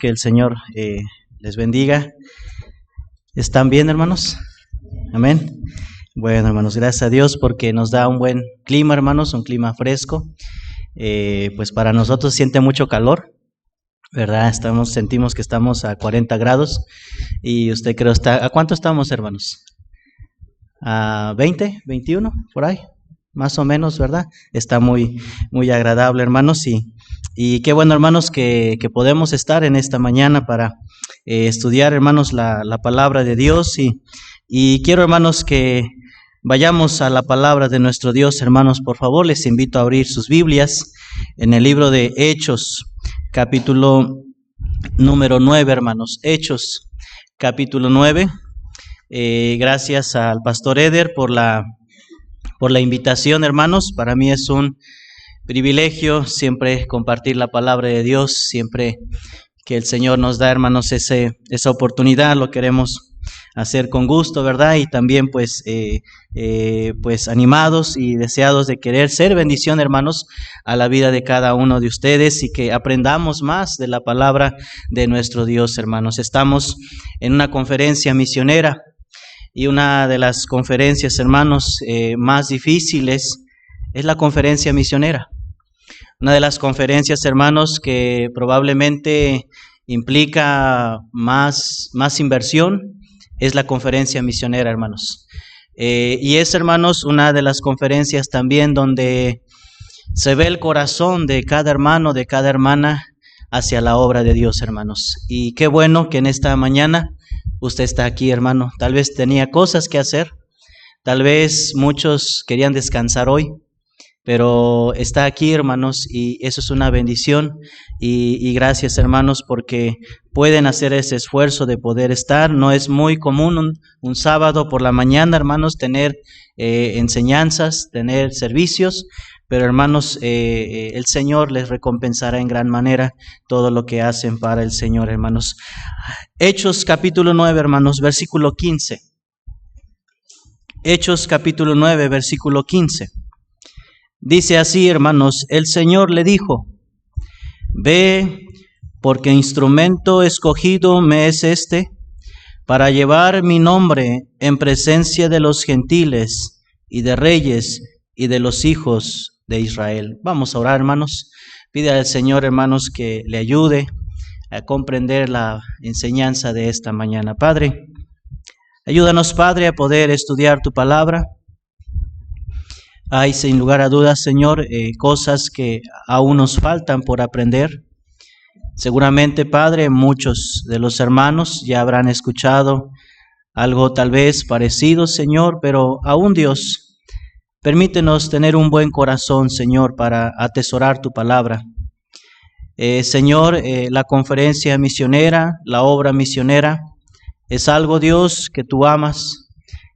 que el Señor les bendiga. ¿Están bien, hermanos? Amén. Bueno, hermanos, gracias a Dios porque nos da un buen clima, hermanos, un clima fresco. Pues para nosotros siente mucho calor, ¿verdad? Sentimos que estamos a 40 grados y usted creo está... ¿A cuánto estamos, hermanos? ¿A 20, 21, por ahí? Más o menos, ¿verdad? Está muy agradable, hermanos, y qué bueno, hermanos, que podemos estar en esta mañana para estudiar, hermanos, la palabra de Dios, y quiero, hermanos, que vayamos a la palabra de nuestro Dios, hermanos. Por favor, les invito a abrir sus Biblias en el libro de Hechos, capítulo número 9, hermanos. Hechos, capítulo 9. Gracias al pastor Eder por la invitación, hermanos. Para mí es un privilegio siempre compartir la palabra de Dios, siempre que el Señor nos da, hermanos, esa oportunidad, lo queremos hacer con gusto, ¿verdad? Y también pues animados y deseados de querer ser bendición, hermanos, a la vida de cada uno de ustedes y que aprendamos más de la palabra de nuestro Dios, hermanos. Estamos en una conferencia misionera y una de las conferencias, hermanos, más difíciles es la conferencia misionera. Una de las conferencias, hermanos, que probablemente implica más inversión es la conferencia misionera, hermanos. Y es, hermanos, una de las conferencias también donde se ve el corazón de cada hermano, de cada hermana hacia la obra de Dios, hermanos. Y qué bueno que en esta mañana usted está aquí, hermano. Tal vez tenía cosas que hacer, tal vez muchos querían descansar hoy, pero está aquí, hermanos, y eso es una bendición, y gracias, hermanos, porque pueden hacer ese esfuerzo de poder estar. No es muy común un sábado por la mañana, hermanos, tener enseñanzas, tener servicios, pero hermanos, el Señor les recompensará en gran manera todo lo que hacen para el Señor, hermanos. Hechos capítulo 9, hermanos, versículo 15. Hechos capítulo 9, versículo 15. Dice así, hermanos: el Señor le dijo: ve, porque instrumento escogido me es para llevar mi nombre en presencia de los gentiles y de reyes y de los hijos de Israel. Vamos a orar, hermanos. Pide al Señor, hermanos, que le ayude a comprender la enseñanza de esta mañana. Padre, ayúdanos, Padre, a poder estudiar tu palabra. Hay, sin lugar a dudas, Señor, cosas que aún nos faltan por aprender. Seguramente, Padre, muchos de los hermanos ya habrán escuchado algo tal vez parecido, Señor, pero aún, Dios, permítenos tener un buen corazón, Señor, para atesorar tu palabra. Señor, la conferencia misionera, la obra misionera, es algo, Dios, que tú amas,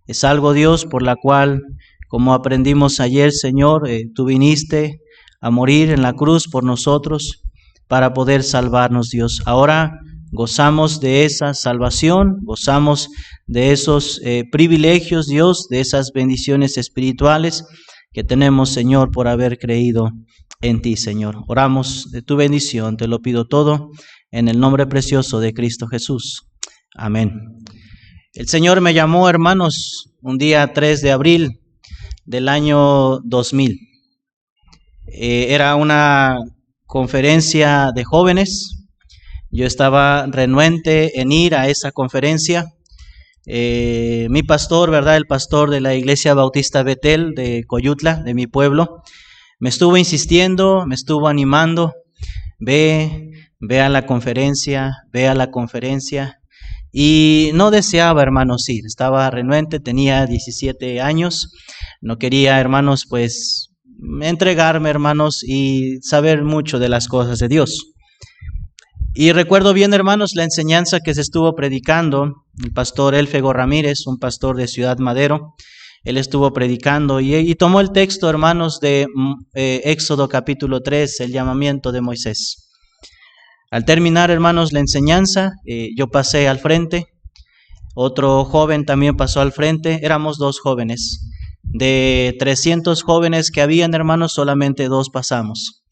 es algo, Dios, por la cual, como aprendimos ayer, Señor, tú viniste a morir en la cruz por nosotros para poder salvarnos, Dios. Ahora gozamos de esa salvación, gozamos de esos privilegios, Dios, de esas bendiciones espirituales que tenemos, Señor, por haber creído en ti, Señor. Oramos de tu bendición, te lo pido todo en el nombre precioso de Cristo Jesús. Amén. El Señor me llamó, hermanos, un día 3 de abril del año 2000. Era una conferencia de jóvenes. Yo estaba renuente en ir a esa conferencia. Mi pastor, ¿verdad? El pastor de la Iglesia Bautista Betel de Coyutla, de mi pueblo, me estuvo insistiendo, me estuvo animando. Ve a la conferencia, ve a la conferencia. Y no deseaba, hermanos, ir. Estaba renuente, tenía 17 años. No quería, hermanos, pues entregarme, hermanos, y saber mucho de las cosas de Dios. Y recuerdo bien, hermanos, la enseñanza que se estuvo predicando el pastor Elfego Ramírez, un pastor de Ciudad Madero. Él estuvo predicando y tomó el texto, hermanos, de Éxodo capítulo 3, el llamamiento de Moisés. Al terminar, hermanos, la enseñanza, yo pasé al frente. Otro joven también pasó al frente. Éramos 2 jóvenes. De 300 jóvenes que habían, hermanos, solamente 2 pasamos.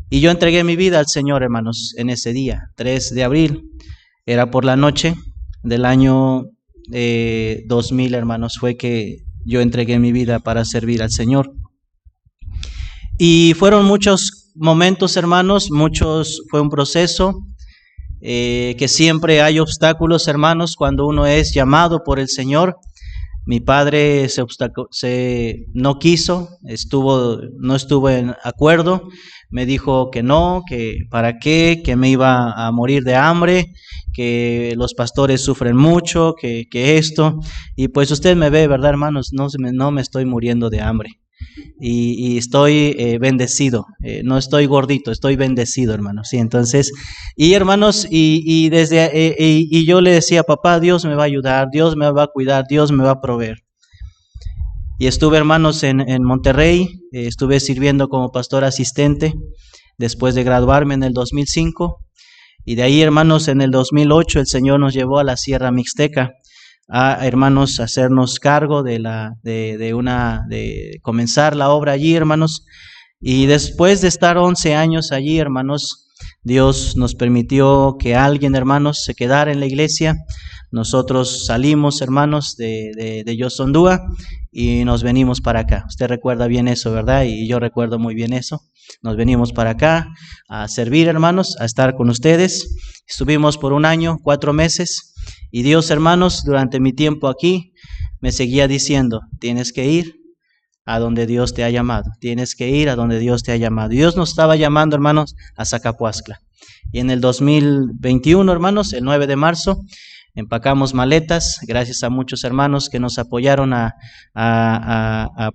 Y yo entregué mi vida al Señor, hermanos, en ese día, 3 de abril. Era por la noche del año 2000, hermanos, fue que yo entregué mi vida para servir al Señor. Y fueron muchos momentos, hermanos, fue un proceso, que siempre hay obstáculos, hermanos, cuando uno es llamado por el Señor. Mi padre no quiso, no estuvo en acuerdo, me dijo que no, que para qué, que me iba a morir de hambre, que los pastores sufren mucho, que esto. Y pues usted me ve, ¿verdad, hermanos? No me estoy muriendo de hambre. Y estoy bendecido, no estoy gordito, estoy bendecido, hermanos. Sí, entonces, y hermanos, y yo le decía, papá, Dios me va a ayudar, Dios me va a cuidar, Dios me va a proveer. Y estuve, hermanos, en Monterrey, estuve sirviendo como pastor asistente después de graduarme en el 2005. Y de ahí, hermanos, en el 2008 el Señor nos llevó a la Sierra Mixteca, hermanos, hacernos cargo de comenzar la obra allí, hermanos. Y después de estar 11 años allí, hermanos, Dios nos permitió que alguien, hermanos, se quedara en la iglesia. Nosotros salimos, hermanos, de Yosondúa y nos venimos para acá. Usted recuerda bien eso, ¿verdad? Y yo recuerdo muy bien eso. Nos venimos para acá a servir, hermanos, a estar con ustedes. Estuvimos por 1 año, 4 meses. Y Dios, hermanos, durante mi tiempo aquí, me seguía diciendo, tienes que ir a donde Dios te ha llamado. Tienes que ir a donde Dios te ha llamado. Dios nos estaba llamando, hermanos, a Zacapuascla. Y en el 2021, hermanos, el 9 de marzo, empacamos maletas, gracias a muchos hermanos que nos apoyaron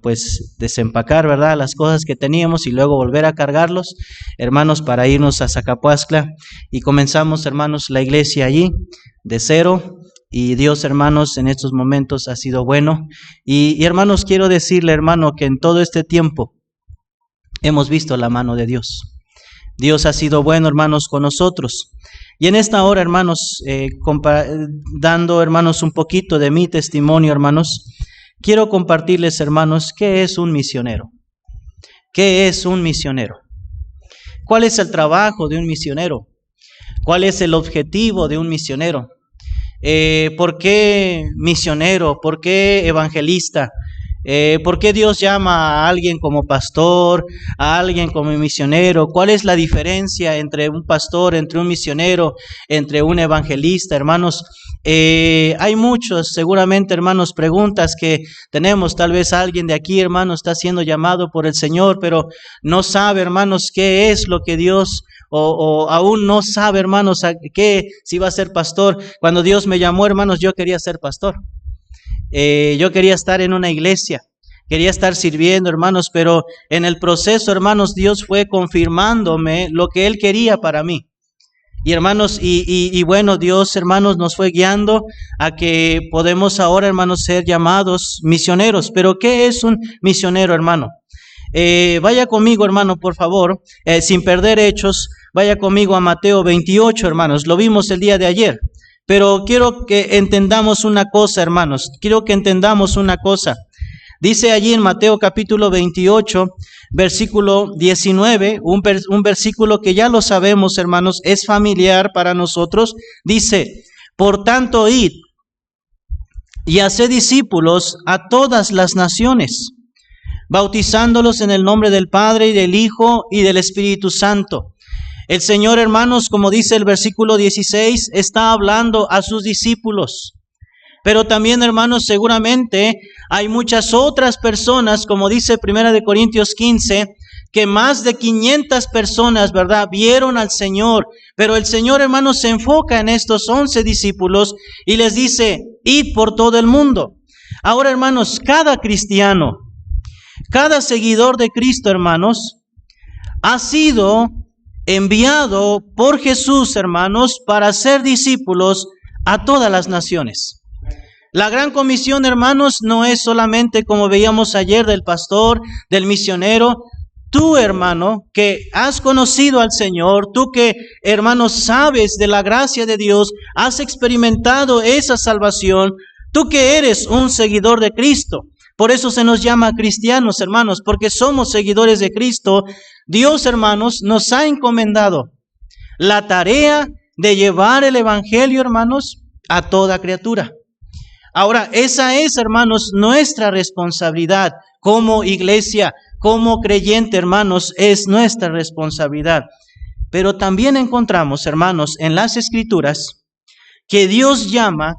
pues desempacar, ¿verdad?, las cosas que teníamos y luego volver a cargarlos, hermanos, para irnos a Zacapuascla. Y comenzamos, hermanos, la iglesia allí de cero. Y Dios, hermanos, en estos momentos ha sido bueno. Y hermanos, quiero decirle, hermano, que en todo este tiempo hemos visto la mano de Dios. Dios ha sido bueno, hermanos, con nosotros. Y en esta hora, hermanos, dando, hermanos, un poquito de mi testimonio, hermanos, quiero compartirles, hermanos, ¿qué es un misionero? ¿Qué es un misionero? ¿Cuál es el trabajo de un misionero? ¿Cuál es el objetivo de un misionero? ¿Por qué misionero? ¿Por qué evangelista? ¿Por qué Dios llama a alguien como pastor, a alguien como misionero? ¿Cuál es la diferencia entre un pastor, entre un misionero, entre un evangelista, hermanos? Hay muchos, seguramente, hermanos, preguntas que tenemos. Tal vez alguien de aquí, hermanos, está siendo llamado por el Señor, pero no sabe, hermanos, qué es lo que Dios o aún no sabe, hermanos, si va a ser pastor. Cuando Dios me llamó, hermanos, yo quería ser pastor. Yo quería estar en una iglesia, quería estar sirviendo, hermanos, pero en el proceso, hermanos, Dios fue confirmándome lo que Él quería para mí. Y hermanos, y bueno, Dios, hermanos, nos fue guiando a que podemos ahora, hermanos, ser llamados misioneros. Pero ¿qué es un misionero, hermano? Vaya conmigo, hermano, por favor, sin perder Hechos, vaya conmigo a Mateo 28, hermanos. Lo vimos el día de ayer. Pero quiero que entendamos una cosa, hermanos. Quiero que entendamos una cosa. Dice allí en Mateo capítulo 28, versículo 19, un versículo que ya lo sabemos, hermanos, es familiar para nosotros. Dice, por tanto, id y haced discípulos a todas las naciones, bautizándolos en el nombre del Padre y del Hijo y del Espíritu Santo. El Señor, hermanos, como dice el versículo 16, está hablando a sus discípulos. Pero también, hermanos, seguramente hay muchas otras personas, como dice 1 Corintios 15, que más de 500 personas, ¿verdad?, vieron al Señor. Pero el Señor, hermanos, se enfoca en estos 11 discípulos y les dice, id por todo el mundo. Ahora, hermanos, cada cristiano, cada seguidor de Cristo, hermanos, ha sido enviado por Jesús, hermanos, para ser discípulos a todas las naciones. La gran comisión, hermanos, no es solamente, como veíamos ayer, del pastor, del misionero. Tú, hermano, que has conocido al Señor, tú que, hermano, sabes de la gracia de Dios, has experimentado esa salvación, tú que eres un seguidor de Cristo, Por eso se nos llama cristianos, hermanos, porque somos seguidores de Cristo. Dios, hermanos, nos ha encomendado la tarea de llevar el evangelio, hermanos, a toda criatura. Ahora, esa es, hermanos, nuestra responsabilidad como iglesia, como creyente, hermanos, es nuestra responsabilidad. Pero también encontramos, hermanos, en las Escrituras que Dios llama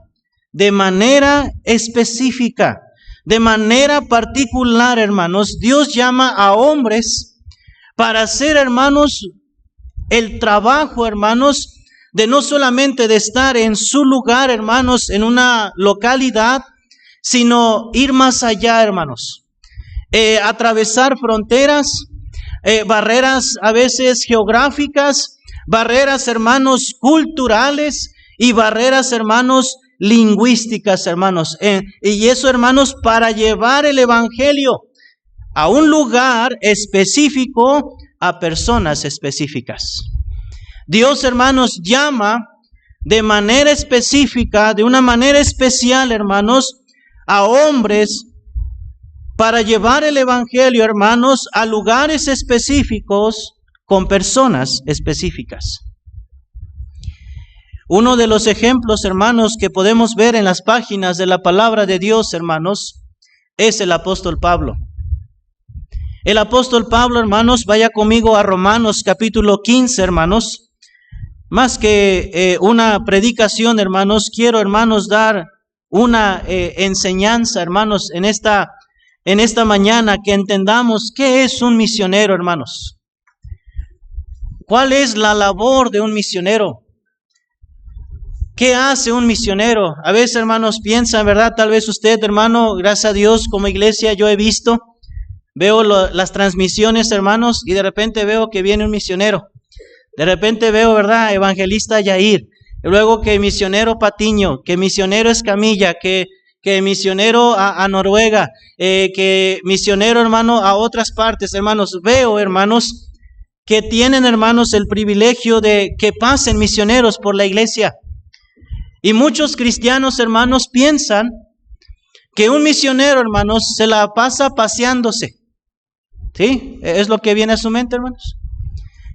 de manera específica, de manera particular, hermanos. Dios llama a hombres para hacer, hermanos, el trabajo, hermanos, de no solamente de estar en su lugar, hermanos, en una localidad, sino ir más allá, hermanos. Atravesar fronteras, barreras a veces geográficas, barreras, hermanos, culturales y barreras, hermanos, lingüísticas, hermanos. Y eso, hermanos, para llevar el evangelio a un lugar específico, a personas específicas. Dios, hermanos, llama de manera específica, de una manera especial, hermanos, a hombres para llevar el evangelio, hermanos, a lugares específicos con personas específicas. Uno de los ejemplos, hermanos, que podemos ver en las páginas de la palabra de Dios, hermanos, es el apóstol Pablo. El apóstol Pablo, hermanos, vaya conmigo a Romanos capítulo 15, hermanos. Más que una predicación, hermanos, quiero, hermanos, dar una enseñanza, hermanos, en esta mañana, que entendamos qué es un misionero, hermanos. ¿Cuál es la labor de un misionero? ¿Qué hace un misionero? A veces, hermanos, piensan, ¿verdad? Tal vez usted, hermano, gracias a Dios, como iglesia, yo he visto, veo las transmisiones, hermanos, y de repente veo que viene un misionero. De repente veo, ¿verdad? Evangelista Yair. Luego que misionero Patiño, que misionero Escamilla, que misionero a Noruega, que misionero, hermano, a otras partes, hermanos. Veo, hermanos, que tienen, hermanos, el privilegio de que pasen misioneros por la iglesia. Y muchos cristianos, hermanos, piensan que un misionero, hermanos, se la pasa paseándose. ¿Sí? Es lo que viene a su mente, hermanos.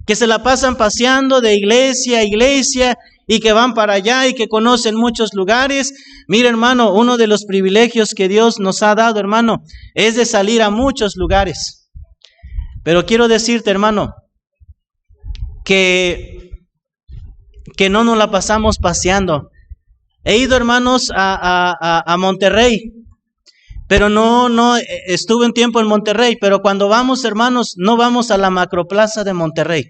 Que se la pasan paseando de iglesia a iglesia y que van para allá y que conocen muchos lugares. Mira, hermano, uno de los privilegios que Dios nos ha dado, hermano, es de salir a muchos lugares. Pero quiero decirte, hermano, que no nos la pasamos paseando. He ido, hermanos, a Monterrey, pero no estuve un tiempo en Monterrey, pero cuando vamos, hermanos, no vamos a la macroplaza de Monterrey.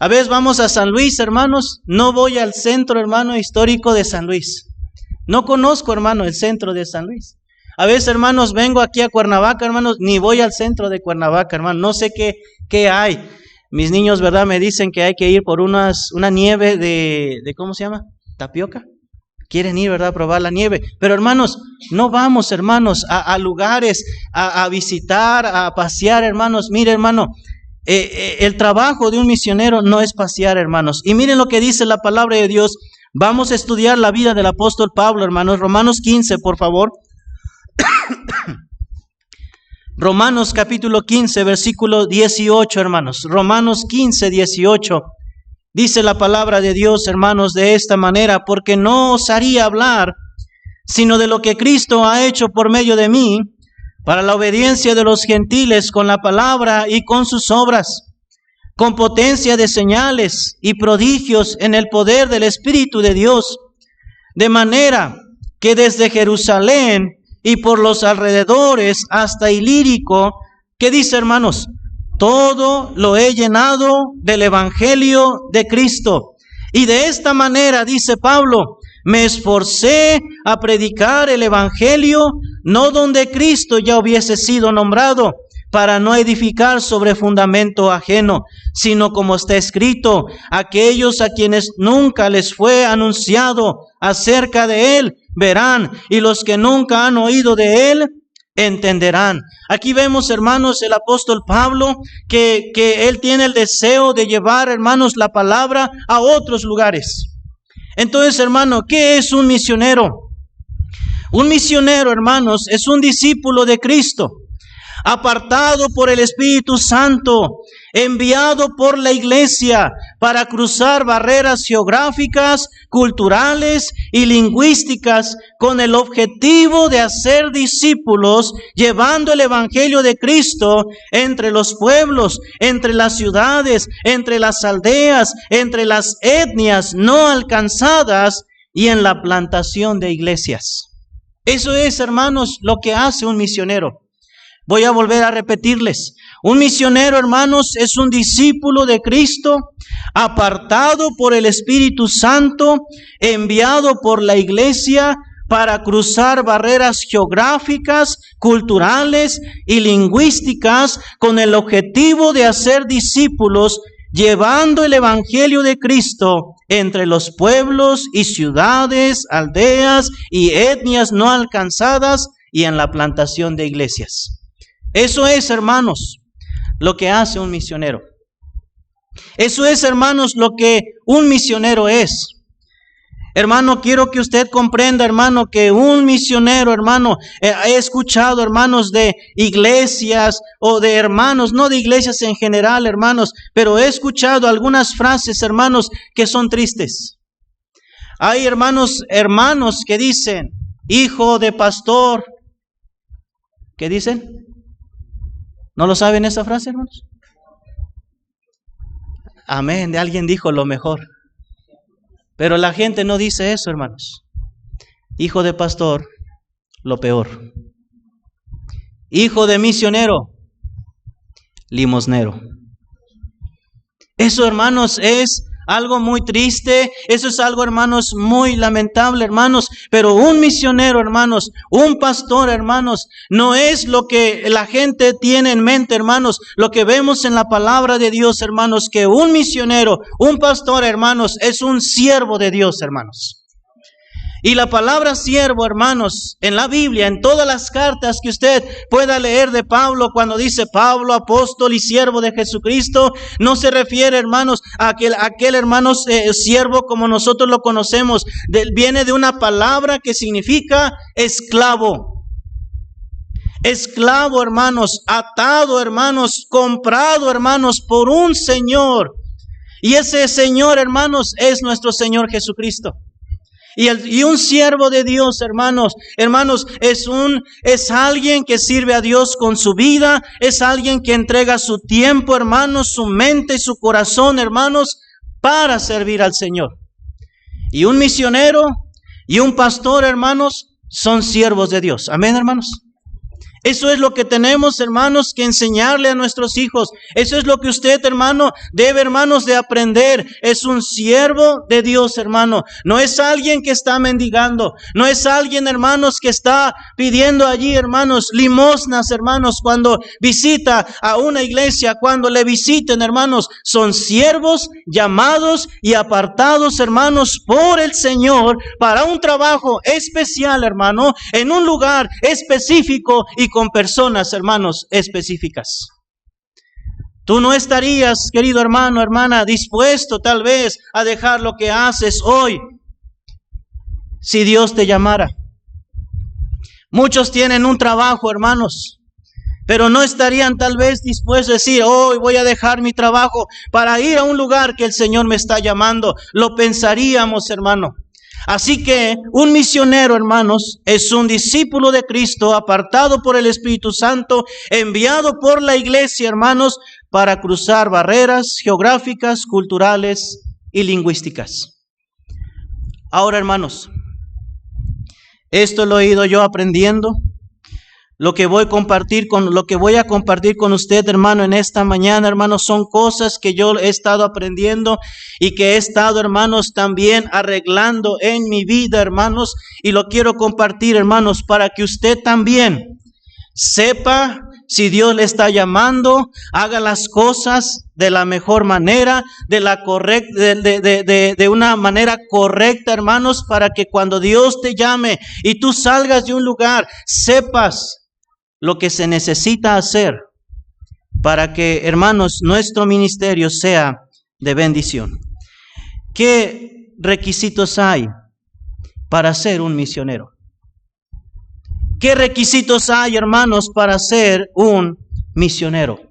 A veces vamos a San Luis, hermanos, no voy al centro, hermano, histórico de San Luis. No conozco, hermano, el centro de San Luis. A veces, hermanos, vengo aquí a Cuernavaca, hermanos, ni voy al centro de Cuernavaca, hermano, no sé qué hay. Mis niños, ¿verdad? Me dicen que hay que ir por una nieve de ¿cómo se llama? ¿Tapioca? Quieren ir, ¿verdad?, a probar la nieve. Pero, hermanos, no vamos, hermanos, a lugares, a visitar, a pasear, hermanos. Mire, hermano, el trabajo de un misionero no es pasear, hermanos. Y miren lo que dice la palabra de Dios. Vamos a estudiar la vida del apóstol Pablo, hermanos. Romanos 15, por favor. Romanos capítulo 15, versículo 18, hermanos. Romanos 15, 18. Dice la palabra de Dios, hermanos, de esta manera: porque no osaría hablar sino de lo que Cristo ha hecho por medio de mí, para la obediencia de los gentiles con la palabra y con sus obras, con potencia de señales y prodigios en el poder del Espíritu de Dios, de manera que desde Jerusalén y por los alrededores hasta Ilírico, ¿qué dice, hermanos? Todo lo he llenado del Evangelio de Cristo. Y de esta manera, dice Pablo, me esforcé a predicar el Evangelio, no donde Cristo ya hubiese sido nombrado, para no edificar sobre fundamento ajeno, sino como está escrito: aquellos a quienes nunca les fue anunciado acerca de Él, verán, y los que nunca han oído de Él, entenderán. Aquí vemos, hermanos, el apóstol Pablo, que él tiene el deseo de llevar, hermanos, la palabra a otros lugares. Entonces, hermano, ¿qué es un misionero? Un misionero, hermanos, es un discípulo de Cristo, apartado por el Espíritu Santo, enviado por la iglesia para cruzar barreras geográficas, culturales y lingüísticas con el objetivo de hacer discípulos, llevando el Evangelio de Cristo entre los pueblos, entre las ciudades, entre las aldeas, entre las etnias no alcanzadas y en la plantación de iglesias. Eso es, hermanos, lo que hace un misionero. Voy a volver a repetirles. Un misionero, hermanos, es un discípulo de Cristo, apartado por el Espíritu Santo, enviado por la iglesia para cruzar barreras geográficas, culturales y lingüísticas con el objetivo de hacer discípulos, llevando el Evangelio de Cristo entre los pueblos y ciudades, aldeas y etnias no alcanzadas y en la plantación de iglesias. Eso es, hermanos, lo que hace un misionero. Eso es, hermanos, lo que un misionero es. Hermano, quiero que usted comprenda, hermano, que un misionero, hermano, he escuchado, hermanos, de iglesias o de hermanos, no de iglesias en general, hermanos, pero he escuchado algunas frases, hermanos, que son tristes. Hay hermanos que dicen, hijo de pastor. ¿Qué dicen? ¿No lo saben esa frase, hermanos? Amén, de alguien dijo lo mejor. Pero la gente no dice eso, hermanos. Hijo de pastor, lo peor. Hijo de misionero, limosnero. Eso, hermanos, es algo muy triste. Eso es algo, hermanos, muy lamentable, hermanos. Pero un misionero, hermanos, un pastor, hermanos, no es lo que la gente tiene en mente, hermanos. Lo que vemos en la palabra de Dios, hermanos, que un misionero, un pastor, hermanos, es un siervo de Dios, hermanos. Y la palabra siervo, hermanos, en la Biblia, en todas las cartas que usted pueda leer de Pablo, cuando dice Pablo, apóstol y siervo de Jesucristo, no se refiere, hermanos, a aquel hermanos, siervo como nosotros lo conocemos. Viene de una palabra que significa esclavo. Esclavo, hermanos, atado, hermanos, comprado, hermanos, por un Señor. Y ese Señor, hermanos, es nuestro Señor Jesucristo. Y un siervo de Dios, hermanos, es alguien que sirve a Dios con su vida, es alguien que entrega su tiempo, hermanos, su mente y su corazón, hermanos, para servir al Señor. Y un misionero y un pastor, hermanos, son siervos de Dios. Amén, hermanos. Eso es lo que tenemos, hermanos, que enseñarle a nuestros hijos. Eso es lo que usted, hermano, debe, hermanos, de aprender. Es un siervo de Dios, hermano. No es alguien que está mendigando. No es alguien, hermanos, que está pidiendo allí, hermanos, limosnas, hermanos, cuando visita a una iglesia, cuando le visiten, hermanos. Son siervos llamados y apartados, hermanos, por el Señor para un trabajo especial, hermano, en un lugar específico y con personas, hermanos, específicas. Tú no estarías, querido hermano, hermana, dispuesto tal vez a dejar lo que haces hoy si Dios te llamara. Muchos tienen un trabajo, hermanos, pero no estarían tal vez dispuestos a decir, hoy voy a dejar mi trabajo para ir a un lugar que el Señor me está llamando. Lo pensaríamos, hermano. Así que un misionero, hermanos, es un discípulo de Cristo, apartado por el Espíritu Santo, enviado por la iglesia, hermanos, para cruzar barreras geográficas, culturales y lingüísticas. Ahora, hermanos, esto lo he ido yo aprendiendo. Lo que voy a compartir con usted, hermano, en esta mañana, hermanos, son cosas que yo he estado aprendiendo y que he estado, hermanos, también arreglando en mi vida, hermanos, y lo quiero compartir, hermanos, para que usted también sepa si Dios le está llamando, haga las cosas de la mejor manera, de una manera correcta, hermanos, para que cuando Dios te llame y tú salgas de un lugar, sepas lo que se necesita hacer para que, hermanos, nuestro ministerio sea de bendición. ¿Qué requisitos hay para ser un misionero? ¿Qué requisitos hay, hermanos, para ser un misionero?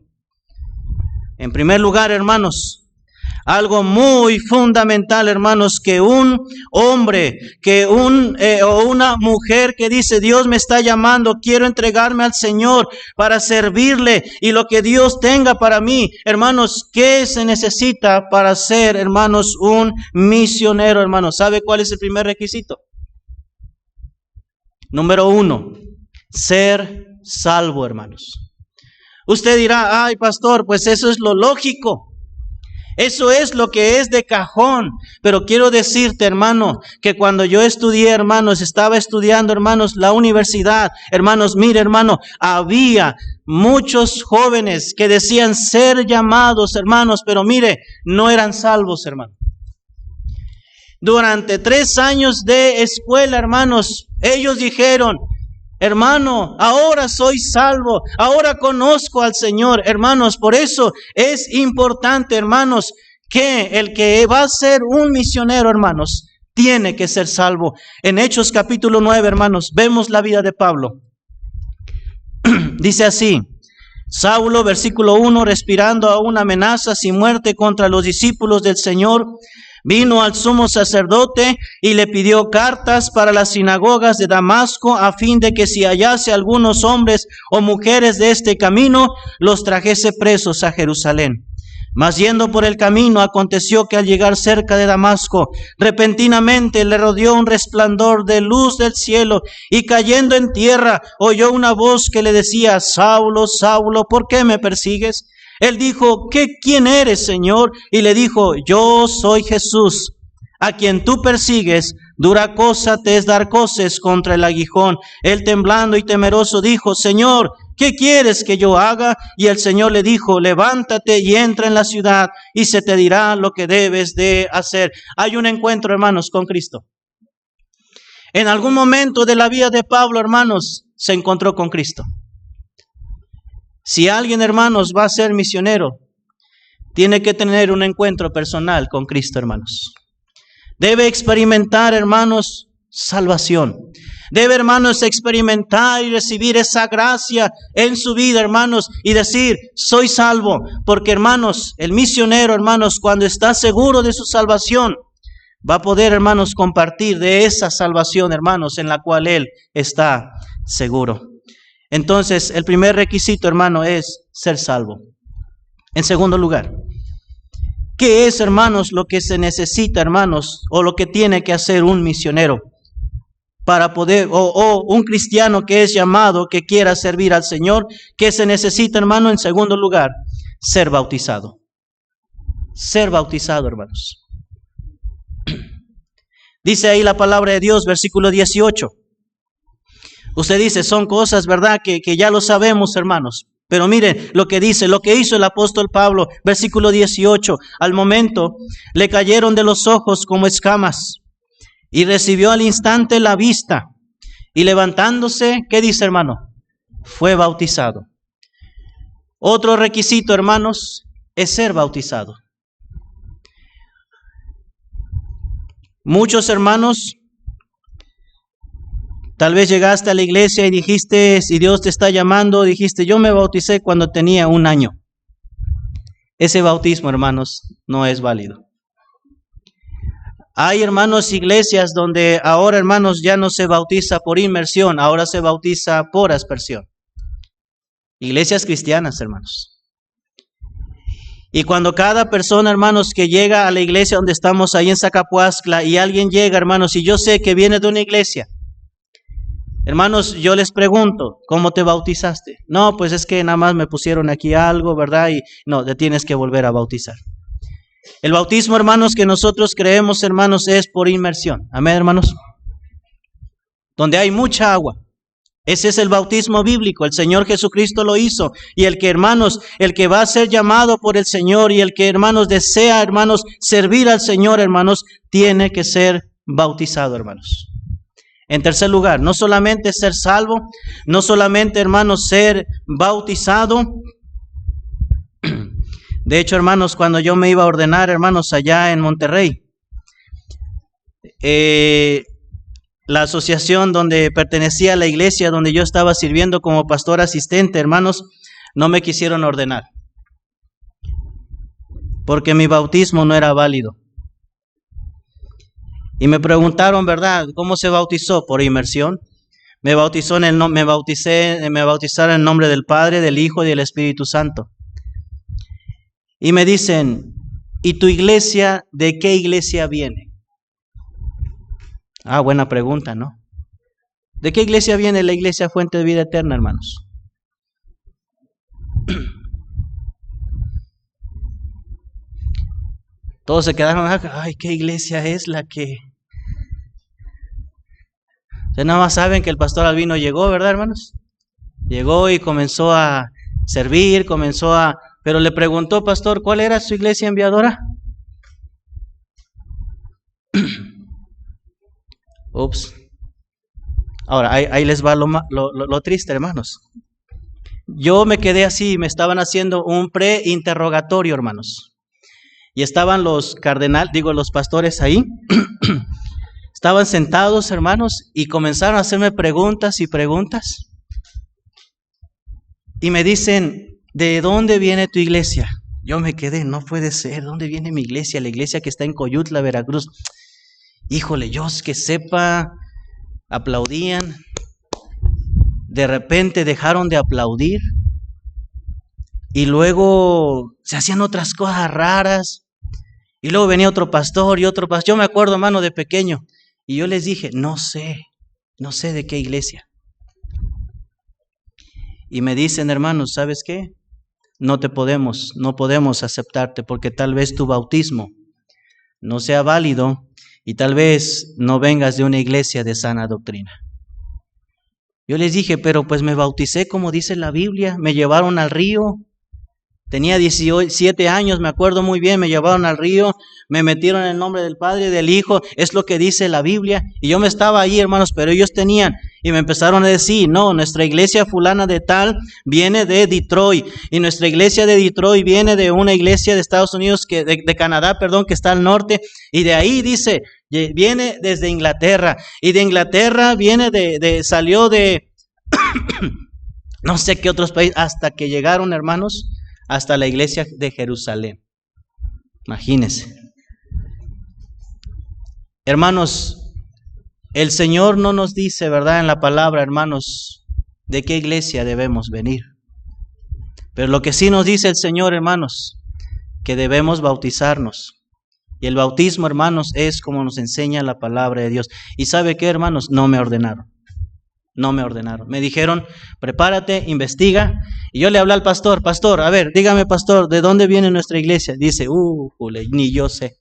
En primer lugar, hermanos, algo muy fundamental, hermanos, que un hombre, o una mujer que dice, Dios me está llamando, quiero entregarme al Señor para servirle y lo que Dios tenga para mí. Hermanos, ¿qué se necesita para ser, hermanos, un misionero, hermanos? ¿Sabe cuál es el primer requisito? Número 1, ser salvo, hermanos. Usted dirá, ay, pastor, pues eso es lo lógico. Eso es lo que es de cajón, pero quiero decirte, hermano, que cuando yo estudié, hermanos, estaba estudiando, hermanos, la universidad, hermanos, mire, hermano, había muchos jóvenes que decían ser llamados, hermanos, pero mire, no eran salvos, hermano. Durante 3 años de escuela, hermanos, ellos dijeron, hermano, ahora soy salvo, ahora conozco al Señor, hermanos. Por eso es importante, hermanos, que el que va a ser un misionero, hermanos, tiene que ser salvo. En Hechos capítulo 9, hermanos, vemos la vida de Pablo. Dice así, Saulo, versículo 1, respirando aún amenazas y muerte contra los discípulos del Señor, vino al sumo sacerdote y le pidió cartas para las sinagogas de Damasco a fin de que si hallase algunos hombres o mujeres de este camino, los trajese presos a Jerusalén. Mas yendo por el camino, aconteció que al llegar cerca de Damasco, repentinamente le rodeó un resplandor de luz del cielo, y cayendo en tierra, oyó una voz que le decía, Saulo, Saulo, ¿por qué me persigues? Él dijo, ¿quién eres, Señor? Y le dijo, yo soy Jesús, a quien tú persigues. Dura cosa te es dar coces contra el aguijón. Él temblando y temeroso dijo, Señor, ¿qué quieres que yo haga? Y el Señor le dijo, levántate y entra en la ciudad y se te dirá lo que debes de hacer. Hay un encuentro, hermanos, con Cristo. En algún momento de la vida de Pablo, hermanos, se encontró con Cristo. Si alguien, hermanos, va a ser misionero, tiene que tener un encuentro personal con Cristo, hermanos. Debe experimentar, hermanos, salvación. Debe, hermanos, experimentar y recibir esa gracia en su vida, hermanos, y decir, soy salvo. Porque, hermanos, el misionero, hermanos, cuando está seguro de su salvación, va a poder, hermanos, compartir de esa salvación, hermanos, en la cual él está seguro. Entonces, el primer requisito, hermano, es ser salvo. En segundo lugar, ¿qué es, hermanos, lo que se necesita, hermanos, o lo que tiene que hacer un misionero para poder, o un cristiano que es llamado, que quiera servir al Señor? ¿Qué se necesita, hermano? En segundo lugar, ser bautizado. Ser bautizado, hermanos. Dice ahí la palabra de Dios, versículo 18. Usted dice, son cosas, ¿verdad? Que ya lo sabemos, hermanos. Pero miren lo que dice, lo que hizo el apóstol Pablo, versículo 18. Al momento le cayeron de los ojos como escamas y recibió al instante la vista. Y levantándose, ¿qué dice, hermano? Fue bautizado. Otro requisito, hermanos, es ser bautizado. Muchos hermanos, tal vez llegaste a la iglesia y dijiste, si Dios te está llamando, dijiste, yo me bauticé cuando tenía 1 año. Ese bautismo, hermanos, no es válido. Hay, hermanos, iglesias donde ahora, hermanos, ya no se bautiza por inmersión, ahora se bautiza por aspersión. Iglesias cristianas, hermanos. Y cuando cada persona, hermanos, que llega a la iglesia donde estamos ahí en Zacapuazcla y alguien llega, hermanos, y yo sé que viene de una iglesia, hermanos, yo les pregunto, ¿cómo te bautizaste? No, pues es que nada más me pusieron aquí algo, ¿verdad? Y no, te tienes que volver a bautizar. El bautismo, hermanos, que nosotros creemos, hermanos, es por inmersión. Amén, hermanos. Donde hay mucha agua. Ese es el bautismo bíblico. El Señor Jesucristo lo hizo. Y el que, hermanos, el que va a ser llamado por el Señor y el que, hermanos, desea, hermanos, servir al Señor, hermanos, tiene que ser bautizado, hermanos. En tercer lugar, no solamente ser salvo, no solamente, hermanos, ser bautizado. De hecho, hermanos, cuando yo me iba a ordenar, hermanos, allá en Monterrey, la asociación donde pertenecía a la iglesia, donde yo estaba sirviendo como pastor asistente, hermanos, no me quisieron ordenar, porque mi bautismo no era válido. Y me preguntaron, ¿verdad? ¿Cómo se bautizó? Por inmersión. Me bautizaron en el nombre del Padre, del Hijo y del Espíritu Santo. Y me dicen, ¿y tu iglesia, de qué iglesia viene? Ah, buena pregunta, ¿no? ¿De qué iglesia viene la iglesia Fuente de Vida Eterna, hermanos? Todos se quedaron, ay, ¿qué iglesia es la que...? Ustedes nada más saben que el pastor Albino llegó, ¿verdad, hermanos? Llegó y comenzó a servir, pero le preguntó, pastor, ¿cuál era su iglesia enviadora? Ups. Ahora, ahí les va lo triste, hermanos. Yo me quedé así, me estaban haciendo un pre-interrogatorio, hermanos. Y estaban los los pastores ahí. Estaban sentados, hermanos, y comenzaron a hacerme preguntas y preguntas. Y me dicen, ¿de dónde viene tu iglesia? Yo me quedé, no puede ser, ¿dónde viene mi iglesia? La iglesia que está en Coyutla, Veracruz. Híjole, yo que sepa, aplaudían. De repente dejaron de aplaudir. Y luego se hacían otras cosas raras. Y luego venía otro pastor y otro pastor. Yo me acuerdo, hermano, de pequeño. Y yo les dije, no sé de qué iglesia. Y me dicen, hermanos, ¿sabes qué? No podemos aceptarte porque tal vez tu bautismo no sea válido y tal vez no vengas de una iglesia de sana doctrina. Yo les dije, pero pues me bauticé como dice la Biblia, me llevaron al río. Tenía 17 años, me acuerdo muy bien, me llevaron al río, me metieron en el nombre del Padre y del Hijo, es lo que dice la Biblia. Y yo me estaba ahí, hermanos, pero ellos tenían, y me empezaron a decir, no, nuestra iglesia fulana de tal viene de Detroit, y nuestra iglesia de Detroit viene de una iglesia de Estados Unidos, de Canadá, que está al norte, y de ahí dice, viene desde Inglaterra, y de Inglaterra viene salió de, no sé qué otros países, hasta que llegaron, hermanos, hasta la iglesia de Jerusalén. Imagínense. Hermanos, el Señor no nos dice, ¿verdad?, en la palabra, hermanos, de qué iglesia debemos venir. Pero lo que sí nos dice el Señor, hermanos, que debemos bautizarnos. Y el bautismo, hermanos, es como nos enseña la palabra de Dios. ¿Y sabe qué, hermanos? No me ordenaron. Me dijeron, prepárate, investiga. Y yo le hablé al pastor, a ver, dígame, pastor, ¿de dónde viene nuestra iglesia? Dice, ni yo sé.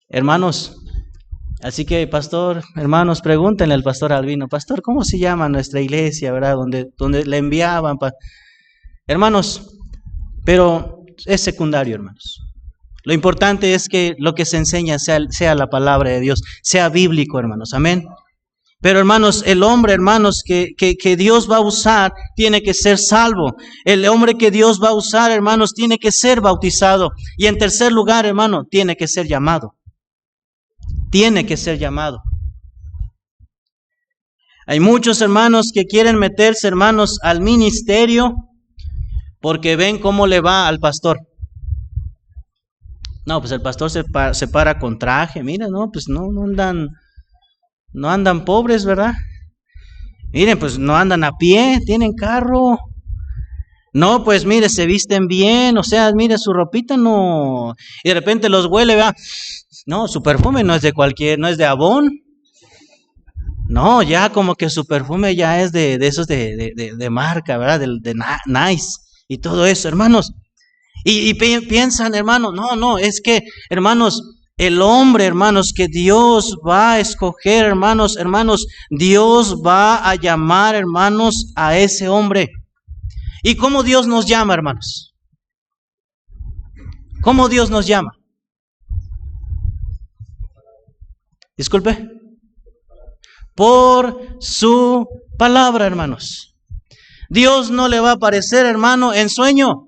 Hermanos, así que, pastor, hermanos, pregúntenle al pastor Albino, pastor, ¿cómo se llama nuestra iglesia, verdad? Donde le enviaban. Hermanos, pero es secundario, hermanos. Lo importante es que lo que se enseña sea la palabra de Dios, sea bíblico, hermanos. Amén. Pero, hermanos, el hombre, hermanos, que Dios va a usar, tiene que ser salvo. El hombre que Dios va a usar, hermanos, tiene que ser bautizado. Y en tercer lugar, hermano, tiene que ser llamado. Tiene que ser llamado. Hay muchos hermanos que quieren meterse, hermanos, al ministerio porque ven cómo le va al pastor. No, pues el pastor se para con traje, mira, no, pues no andan pobres, ¿verdad? Miren, pues no andan a pie, tienen carro. No, pues mire, se visten bien, o sea, mire, su ropita no. Y de repente los huele, ¿verdad? No, su perfume no es de Avon. No, ya como que su perfume ya es de esos de marca, ¿verdad? De Nice y todo eso, hermanos. Y piensan, hermanos, no, es que, hermanos, el hombre, hermanos, que Dios va a escoger, hermanos, Dios va a llamar, hermanos, a ese hombre. ¿Y cómo Dios nos llama, hermanos? ¿Cómo Dios nos llama? Disculpe. Por su palabra, hermanos. Dios no le va a aparecer, hermano, en sueño.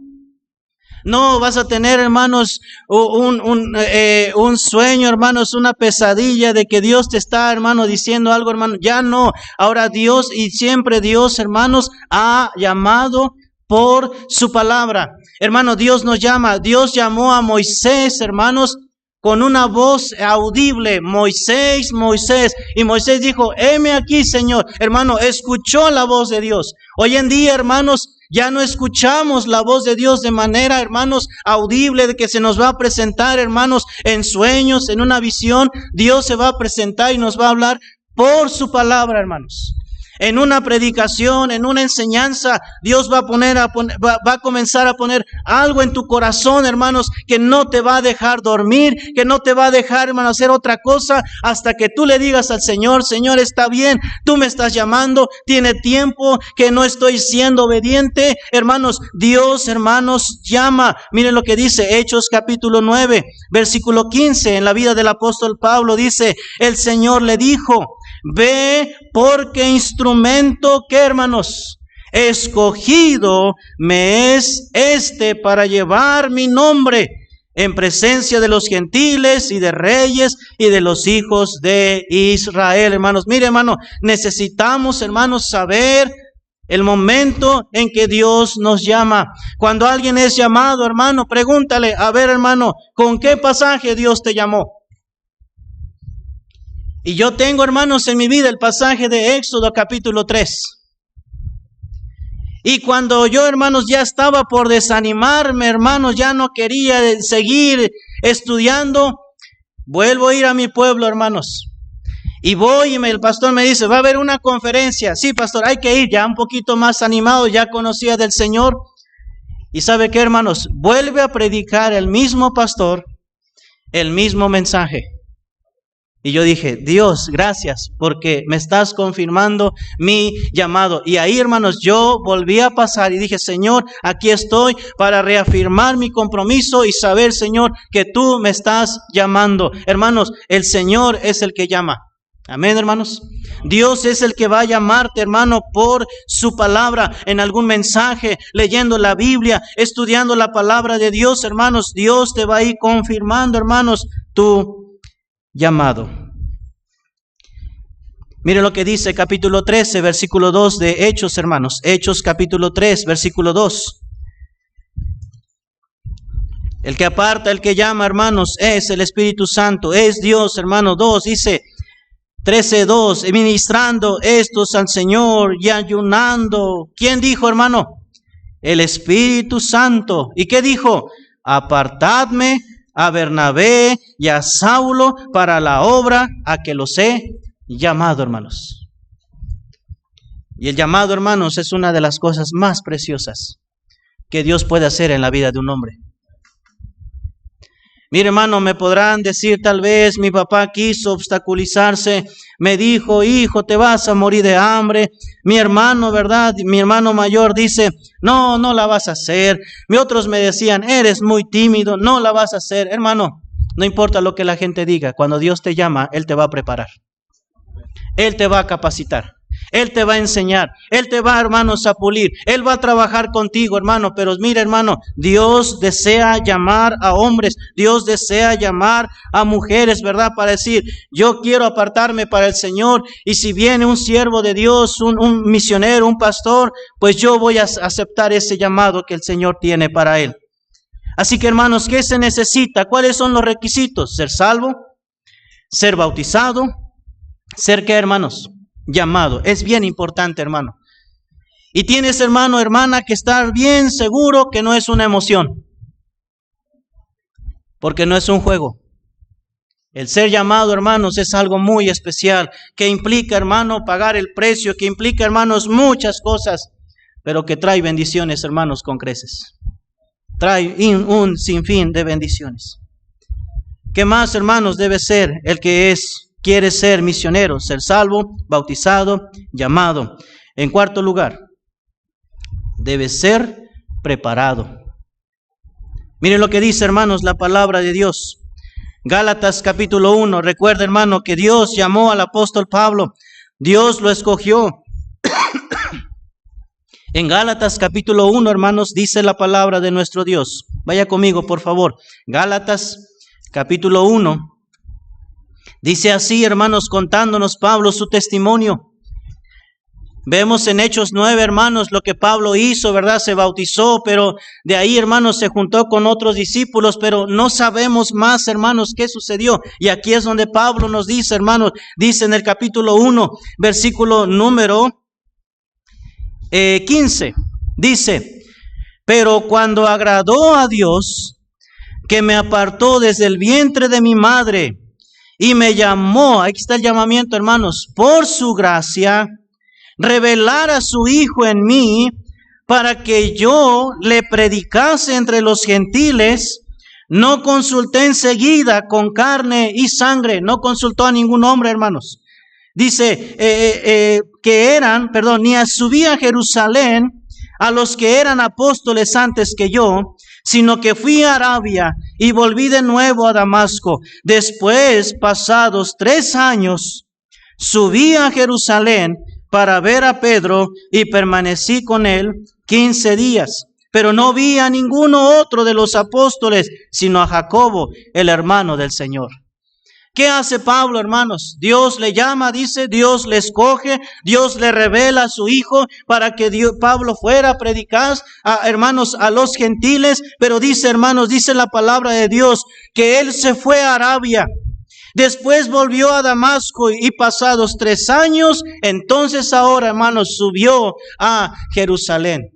No vas a tener, hermanos, un sueño, hermanos, una pesadilla de que Dios te está, hermano, diciendo algo, hermano. Ya no. Ahora Dios, y siempre Dios, hermanos, ha llamado por su palabra. Hermano, Dios nos llama. Dios llamó a Moisés, hermanos, con una voz audible: Moisés, Moisés. Y Moisés dijo: heme aquí, Señor. Hermano, escuchó la voz de Dios. Hoy en día, hermanos, ya no escuchamos la voz de Dios de manera, hermanos, audible, de que se nos va a presentar, hermanos, en sueños, en una visión. Dios se va a presentar y nos va a hablar por su palabra, hermanos. En una predicación, en una enseñanza, Dios va a comenzar a poner algo en tu corazón, hermanos, que no te va a dejar dormir, que no te va a dejar, hermano, hacer otra cosa hasta que tú le digas al Señor: Señor, está bien, tú me estás llamando, tiene tiempo que no estoy siendo obediente. Hermanos, Dios, hermanos, llama. Miren lo que dice Hechos capítulo 9, versículo 15, en la vida del apóstol Pablo dice: el Señor le dijo: ve, porque instrumento, ¿qué, hermanos? Escogido me es este para llevar mi nombre en presencia de los gentiles y de reyes y de los hijos de Israel. Hermanos, mire, hermano, necesitamos, hermanos, saber el momento en que Dios nos llama. Cuando alguien es llamado, hermano, pregúntale: a ver, hermano, ¿con qué pasaje Dios te llamó? Y yo tengo, hermanos, en mi vida el pasaje de Éxodo capítulo 3. Y cuando yo, hermanos, ya estaba por desanimarme, hermanos, ya no quería seguir estudiando, vuelvo a ir a mi pueblo, hermanos. Y voy y el pastor me dice: va a haber una conferencia. Sí, pastor, hay que ir. Ya un poquito más animado, ya conocía del Señor. Y ¿sabe qué, hermanos? Vuelve a predicar el mismo pastor, el mismo mensaje. Y yo dije: Dios, gracias, porque me estás confirmando mi llamado. Y ahí, hermanos, yo volví a pasar y dije: Señor, aquí estoy para reafirmar mi compromiso y saber, Señor, que tú me estás llamando. Hermanos, el Señor es el que llama. Amén, hermanos. Dios es el que va a llamarte, hermano, por su palabra, en algún mensaje, leyendo la Biblia, estudiando la palabra de Dios, hermanos. Dios te va a ir confirmando, hermanos, tu llamado. Mire lo que dice capítulo 13, versículo 2 de Hechos, hermanos. Hechos capítulo 3, versículo 2. El que aparta, el que llama, hermanos, es el Espíritu Santo, es Dios, hermano. 2, dice 13:2, ministrando estos al Señor y ayunando. ¿Quién dijo, hermano? El Espíritu Santo. ¿Y qué dijo? Apartadme a Bernabé y a Saulo para la obra a que los he llamado, hermanos. Y el llamado, hermanos, es una de las cosas más preciosas que Dios puede hacer en la vida de un hombre. Mire, hermano, me podrán decir tal vez: mi papá quiso obstaculizarse, me dijo: hijo, te vas a morir de hambre. Mi hermano, ¿verdad? Mi hermano mayor dice: no la vas a hacer. Otros me decían: eres muy tímido, no la vas a hacer. Hermano, no importa lo que la gente diga, cuando Dios te llama, Él te va a preparar. Él te va a capacitar. Él te va a enseñar, Él te va, hermanos, a pulir, Él va a trabajar contigo, hermano. Pero mira, hermano, Dios desea llamar a hombres, Dios desea llamar a mujeres, ¿verdad? Para decir: yo quiero apartarme para el Señor, y si viene un siervo de Dios, un misionero, un pastor, pues yo voy a aceptar ese llamado que el Señor tiene para él. Así que, hermanos, ¿qué se necesita? ¿Cuáles son los requisitos? Ser salvo, ser bautizado, ser, ¿qué, hermanos? Llamado. Es bien importante, hermano. Y tienes, hermano, hermana, que estar bien seguro que no es una emoción, porque no es un juego. El ser llamado, hermanos, es algo muy especial, que implica, hermano, pagar el precio, que implica, hermanos, muchas cosas, pero que trae bendiciones, hermanos, con creces. Trae un sinfín de bendiciones. ¿Qué más, hermanos, debe ser el que quiere ser misionero? Ser salvo, bautizado, llamado. En cuarto lugar, debe ser preparado. Miren lo que dice, hermanos, la palabra de Dios. Gálatas capítulo 1. Recuerda, hermano, que Dios llamó al apóstol Pablo. Dios lo escogió. En Gálatas capítulo 1, hermanos, dice la palabra de nuestro Dios. Vaya conmigo, por favor. Gálatas capítulo 1. Dice así, hermanos, contándonos Pablo su testimonio. Vemos en Hechos 9, hermanos, lo que Pablo hizo, ¿verdad? Se bautizó, pero de ahí, hermanos, se juntó con otros discípulos, pero no sabemos más, hermanos, qué sucedió. Y aquí es donde Pablo nos dice, hermanos, dice en el capítulo 1, versículo número 15, dice, pero cuando agradó a Dios, que me apartó desde el vientre de mi madre y me llamó, aquí está el llamamiento, hermanos, por su gracia, revelar a su Hijo en mí para que yo le predicase entre los gentiles, no consulté enseguida con carne y sangre, no consultó a ningún hombre, hermanos. Dice ni subí a Jerusalén a los que eran apóstoles antes que yo, sino que fui a Arabia y volví de nuevo a Damasco. Después, pasados 3 años, subí a Jerusalén para ver a Pedro y permanecí con él 15 días. Pero no vi a ninguno otro de los apóstoles, sino a Jacobo, el hermano del Señor. ¿Qué hace Pablo, hermanos? Dios le llama, dice, Dios le escoge, Dios le revela a su Hijo para que Pablo fuera a predicar, hermanos, a los gentiles. Pero dice, hermanos, dice la palabra de Dios, que él se fue a Arabia. Después volvió a Damasco y pasados 3 años, entonces ahora, hermanos, subió a Jerusalén.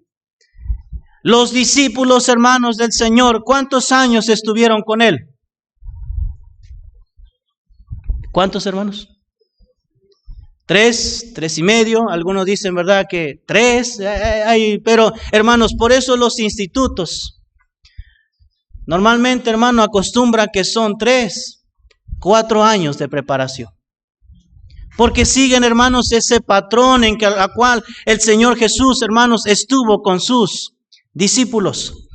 Los discípulos, hermanos del Señor, ¿cuántos años estuvieron con él? ¿Cuántos, hermanos? 3, 3 y medio. Algunos dicen, ¿verdad?, que 3. Pero, hermanos, por eso los institutos normalmente, hermano, acostumbran que son 3, 4 años de preparación. Porque siguen, hermanos, ese patrón en que la cual el Señor Jesús, hermanos, estuvo con sus discípulos.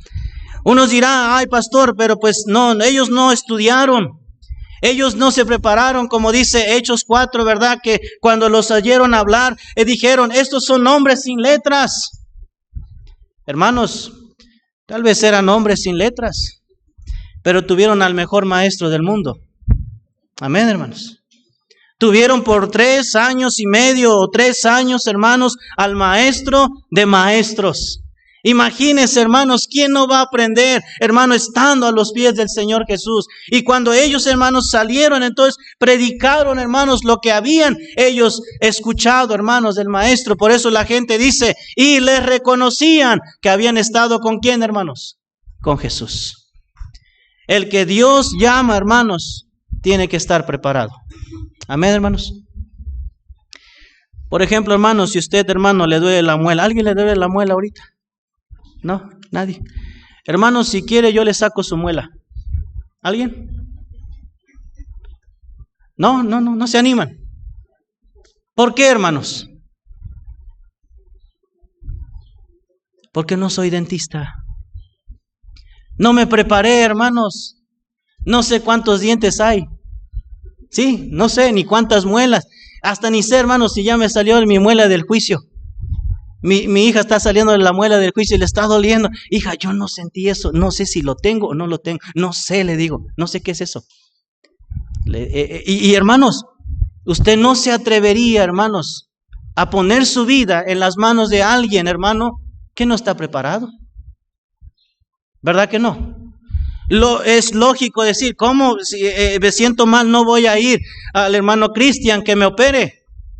Unos dirán, ay, pastor, pero pues no, ellos no estudiaron. Ellos no se prepararon, como dice Hechos 4, ¿verdad? Que cuando los oyeron hablar, dijeron, estos son hombres sin letras. Hermanos, tal vez eran hombres sin letras, pero tuvieron al mejor maestro del mundo. Amén, hermanos. Tuvieron por 3 años y medio o 3 años, hermanos, al maestro de maestros. Imagínense, hermanos, ¿quién no va a aprender, hermano, estando a los pies del Señor Jesús? Y cuando ellos, hermanos, salieron, entonces predicaron, hermanos, lo que habían ellos escuchado, hermanos, del maestro. Por eso la gente dice, y les reconocían que habían estado ¿con quién, hermanos? Con Jesús. El que Dios llama, hermanos, tiene que estar preparado. Amén, hermanos. Por ejemplo, hermanos, si usted, hermano, le duele la muela, ¿alguien le duele la muela ahorita? No, nadie. Hermanos, si quiere yo le saco su muela. ¿Alguien? No se animan. ¿Por qué, hermanos? Porque no soy dentista. No me preparé, hermanos. No sé cuántos dientes hay. Sí, no sé ni cuántas muelas. Hasta ni sé, hermanos, si ya me salió mi muela del juicio. Mi hija está saliendo de la muela del juicio y le está doliendo. Hija, yo no sentí eso. No sé si lo tengo o no lo tengo. No sé, le digo. No sé qué es eso. Y hermanos, usted no se atrevería, hermanos, a poner su vida en las manos de alguien, hermano, que no está preparado. ¿Verdad que no? Es lógico decir, ¿cómo? Si me siento mal, no voy a ir al hermano Cristian que me opere.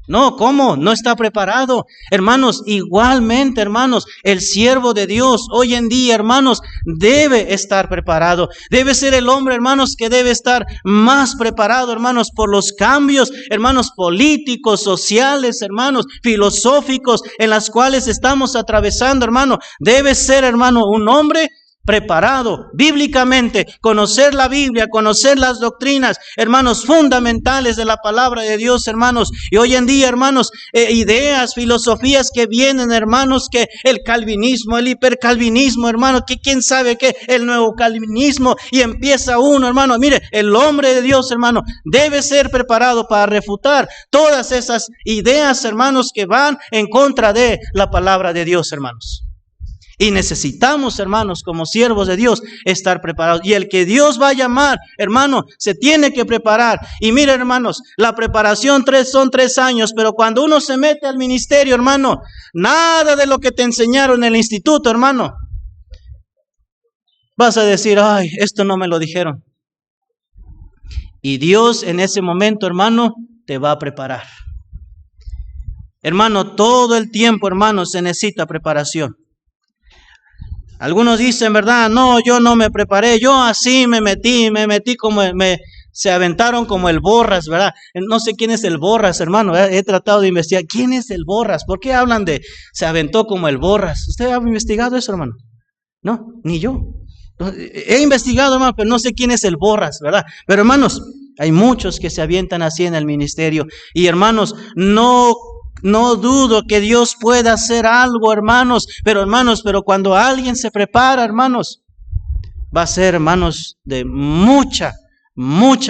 No, ¿cómo? No está preparado. Hermanos, igualmente, hermanos, el siervo de Dios hoy en día, hermanos, debe estar preparado. Debe ser el hombre, hermanos, que debe estar más preparado, hermanos, por los cambios, hermanos, políticos, sociales, hermanos, filosóficos, en las cuales estamos atravesando, hermano. Debe ser, hermano, un hombre preparado bíblicamente, conocer la Biblia, conocer las doctrinas, hermanos, fundamentales de la palabra de Dios, hermanos. Y hoy en día, hermanos, ideas, filosofías que vienen, hermanos, que el calvinismo, el hipercalvinismo, hermanos, que quién sabe qué, el nuevo calvinismo, y empieza uno, hermano. Mire, el hombre de Dios, hermano, debe ser preparado para refutar todas esas ideas, hermanos, que van en contra de la palabra de Dios, hermanos. Y necesitamos, hermanos, como siervos de Dios, estar preparados. Y el que Dios va a llamar, hermano, se tiene que preparar. Y mire, hermanos, la preparación son 3 años, pero cuando uno se mete al ministerio, hermano, nada de lo que te enseñaron en el instituto, hermano, vas a decir, ay, esto no me lo dijeron. Y Dios en ese momento, hermano, te va a preparar. Hermano, todo el tiempo, hermano, se necesita preparación. Algunos dicen, ¿verdad? No, yo no me preparé, yo así me metí como, se aventaron como el Borras, ¿verdad? No sé quién es el Borras, hermano, he tratado de investigar, ¿quién es el Borras? ¿Por qué hablan de se aventó como el Borras? ¿Usted ha investigado eso, hermano? No, ni yo. He investigado, hermano, pero no sé quién es el Borras, ¿verdad? Pero hermanos, hay muchos que se avientan así en el ministerio. Y hermanos, no dudo que Dios pueda hacer algo, hermanos, pero cuando alguien se prepara, hermanos, va a ser, hermanos, de mucha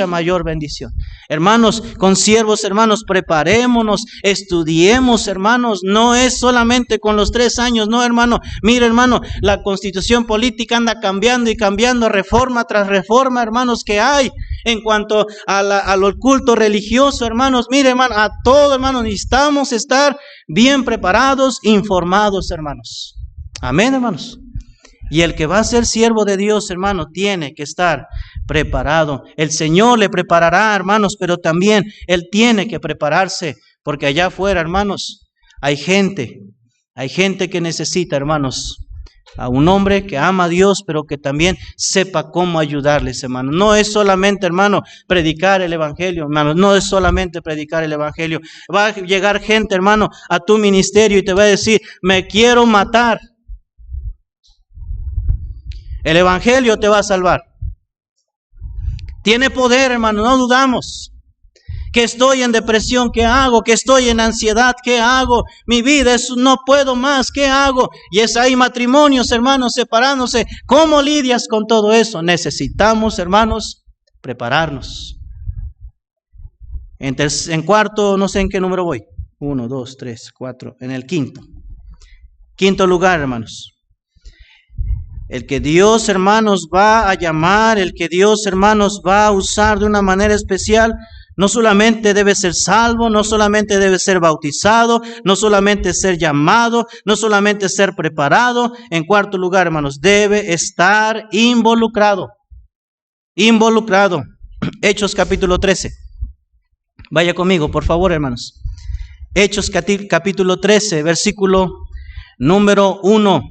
mayor bendición. Hermanos, consiervos, hermanos, preparémonos, estudiemos, hermanos, no es solamente con los 3 años, no, hermano. Mire, hermano, la constitución política anda cambiando y cambiando, reforma tras reforma, hermanos, que hay en cuanto al culto religioso, hermanos. Mire, hermano, a todo, hermano, necesitamos estar bien preparados, informados, hermanos. Amén, hermanos. Y el que va a ser siervo de Dios, hermano, tiene que estar preparado. El Señor le preparará, hermanos, pero también Él tiene que prepararse, porque allá afuera, hermanos, hay gente que necesita, hermanos, a un hombre que ama a Dios, pero que también sepa cómo ayudarles, hermano. No es solamente, hermano, predicar el evangelio, hermano. No es solamente predicar el evangelio. Va a llegar gente, hermano, a tu ministerio y te va a decir, me quiero matar. El evangelio te va a salvar. Tiene poder, hermano, no dudamos. Que estoy en depresión, ¿qué hago? Que estoy en ansiedad, ¿qué hago? Mi vida es no puedo más, ¿qué hago? Y es ahí matrimonios, hermanos, separándose. ¿Cómo lidias con todo eso? Necesitamos, hermanos, prepararnos. En cuarto, no sé en qué número voy. 1, 2, 3, 4, en el quinto. Quinto lugar, hermanos. El que Dios, hermanos, va a llamar, el que Dios, hermanos, va a usar de una manera especial, no solamente debe ser salvo, no solamente debe ser bautizado, no solamente ser llamado, no solamente ser preparado. En cuarto lugar, hermanos, debe estar involucrado. Involucrado. Hechos capítulo 13. Vaya conmigo, por favor, hermanos. Hechos capítulo 13, versículo número 1.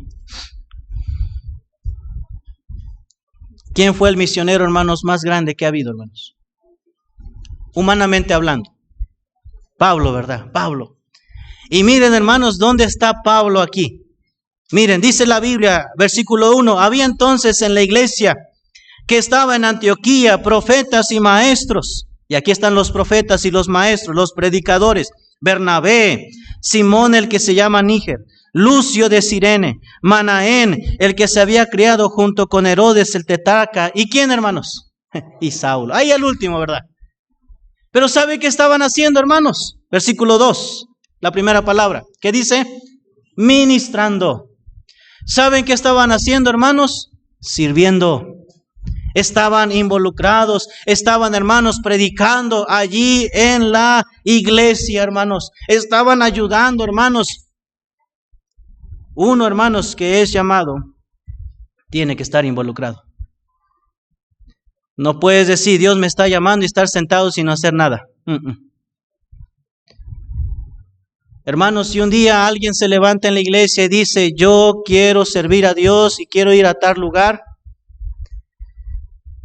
¿Quién fue el misionero, hermanos, más grande que ha habido, hermanos? Humanamente hablando. Pablo, ¿verdad? Pablo. Y miren, hermanos, ¿dónde está Pablo aquí? Miren, dice la Biblia, versículo 1, había entonces en la iglesia que estaba en Antioquía profetas y maestros. Y aquí están los profetas y los maestros, los predicadores. Bernabé, Simón el que se llama Níger, Lucio de Cirene, Manaén, el que se había criado junto con Herodes el tetrarca. ¿Y quién, hermanos? Y Saulo. Ahí el último, ¿verdad? Pero ¿sabe qué estaban haciendo, hermanos? Versículo 2, la primera palabra. ¿Qué dice? Ministrando. ¿Saben qué estaban haciendo, hermanos? Sirviendo. Estaban involucrados, estaban, hermanos, predicando allí en la iglesia, hermanos. Estaban ayudando, hermanos. Uno, hermanos, que es llamado, tiene que estar involucrado. No puedes decir, Dios me está llamando y estar sentado sin hacer nada. Hermanos, si un día alguien se levanta en la iglesia y dice, yo quiero servir a Dios y quiero ir a tal lugar,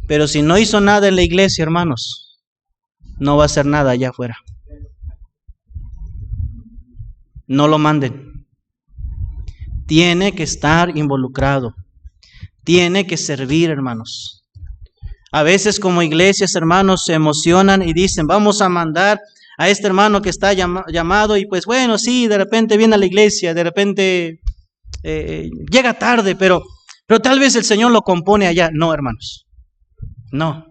pero si no hizo nada en la iglesia, hermanos, no va a hacer nada allá afuera. No lo manden. Tiene que estar involucrado. tiene que servir, hermanos. A veces como iglesias, hermanos, se emocionan y dicen, vamos a mandar a este hermano que está llamado, y pues bueno, sí, de repente viene a la iglesia, de repente llega tarde, pero tal vez el Señor lo compone allá. No, hermanos, no.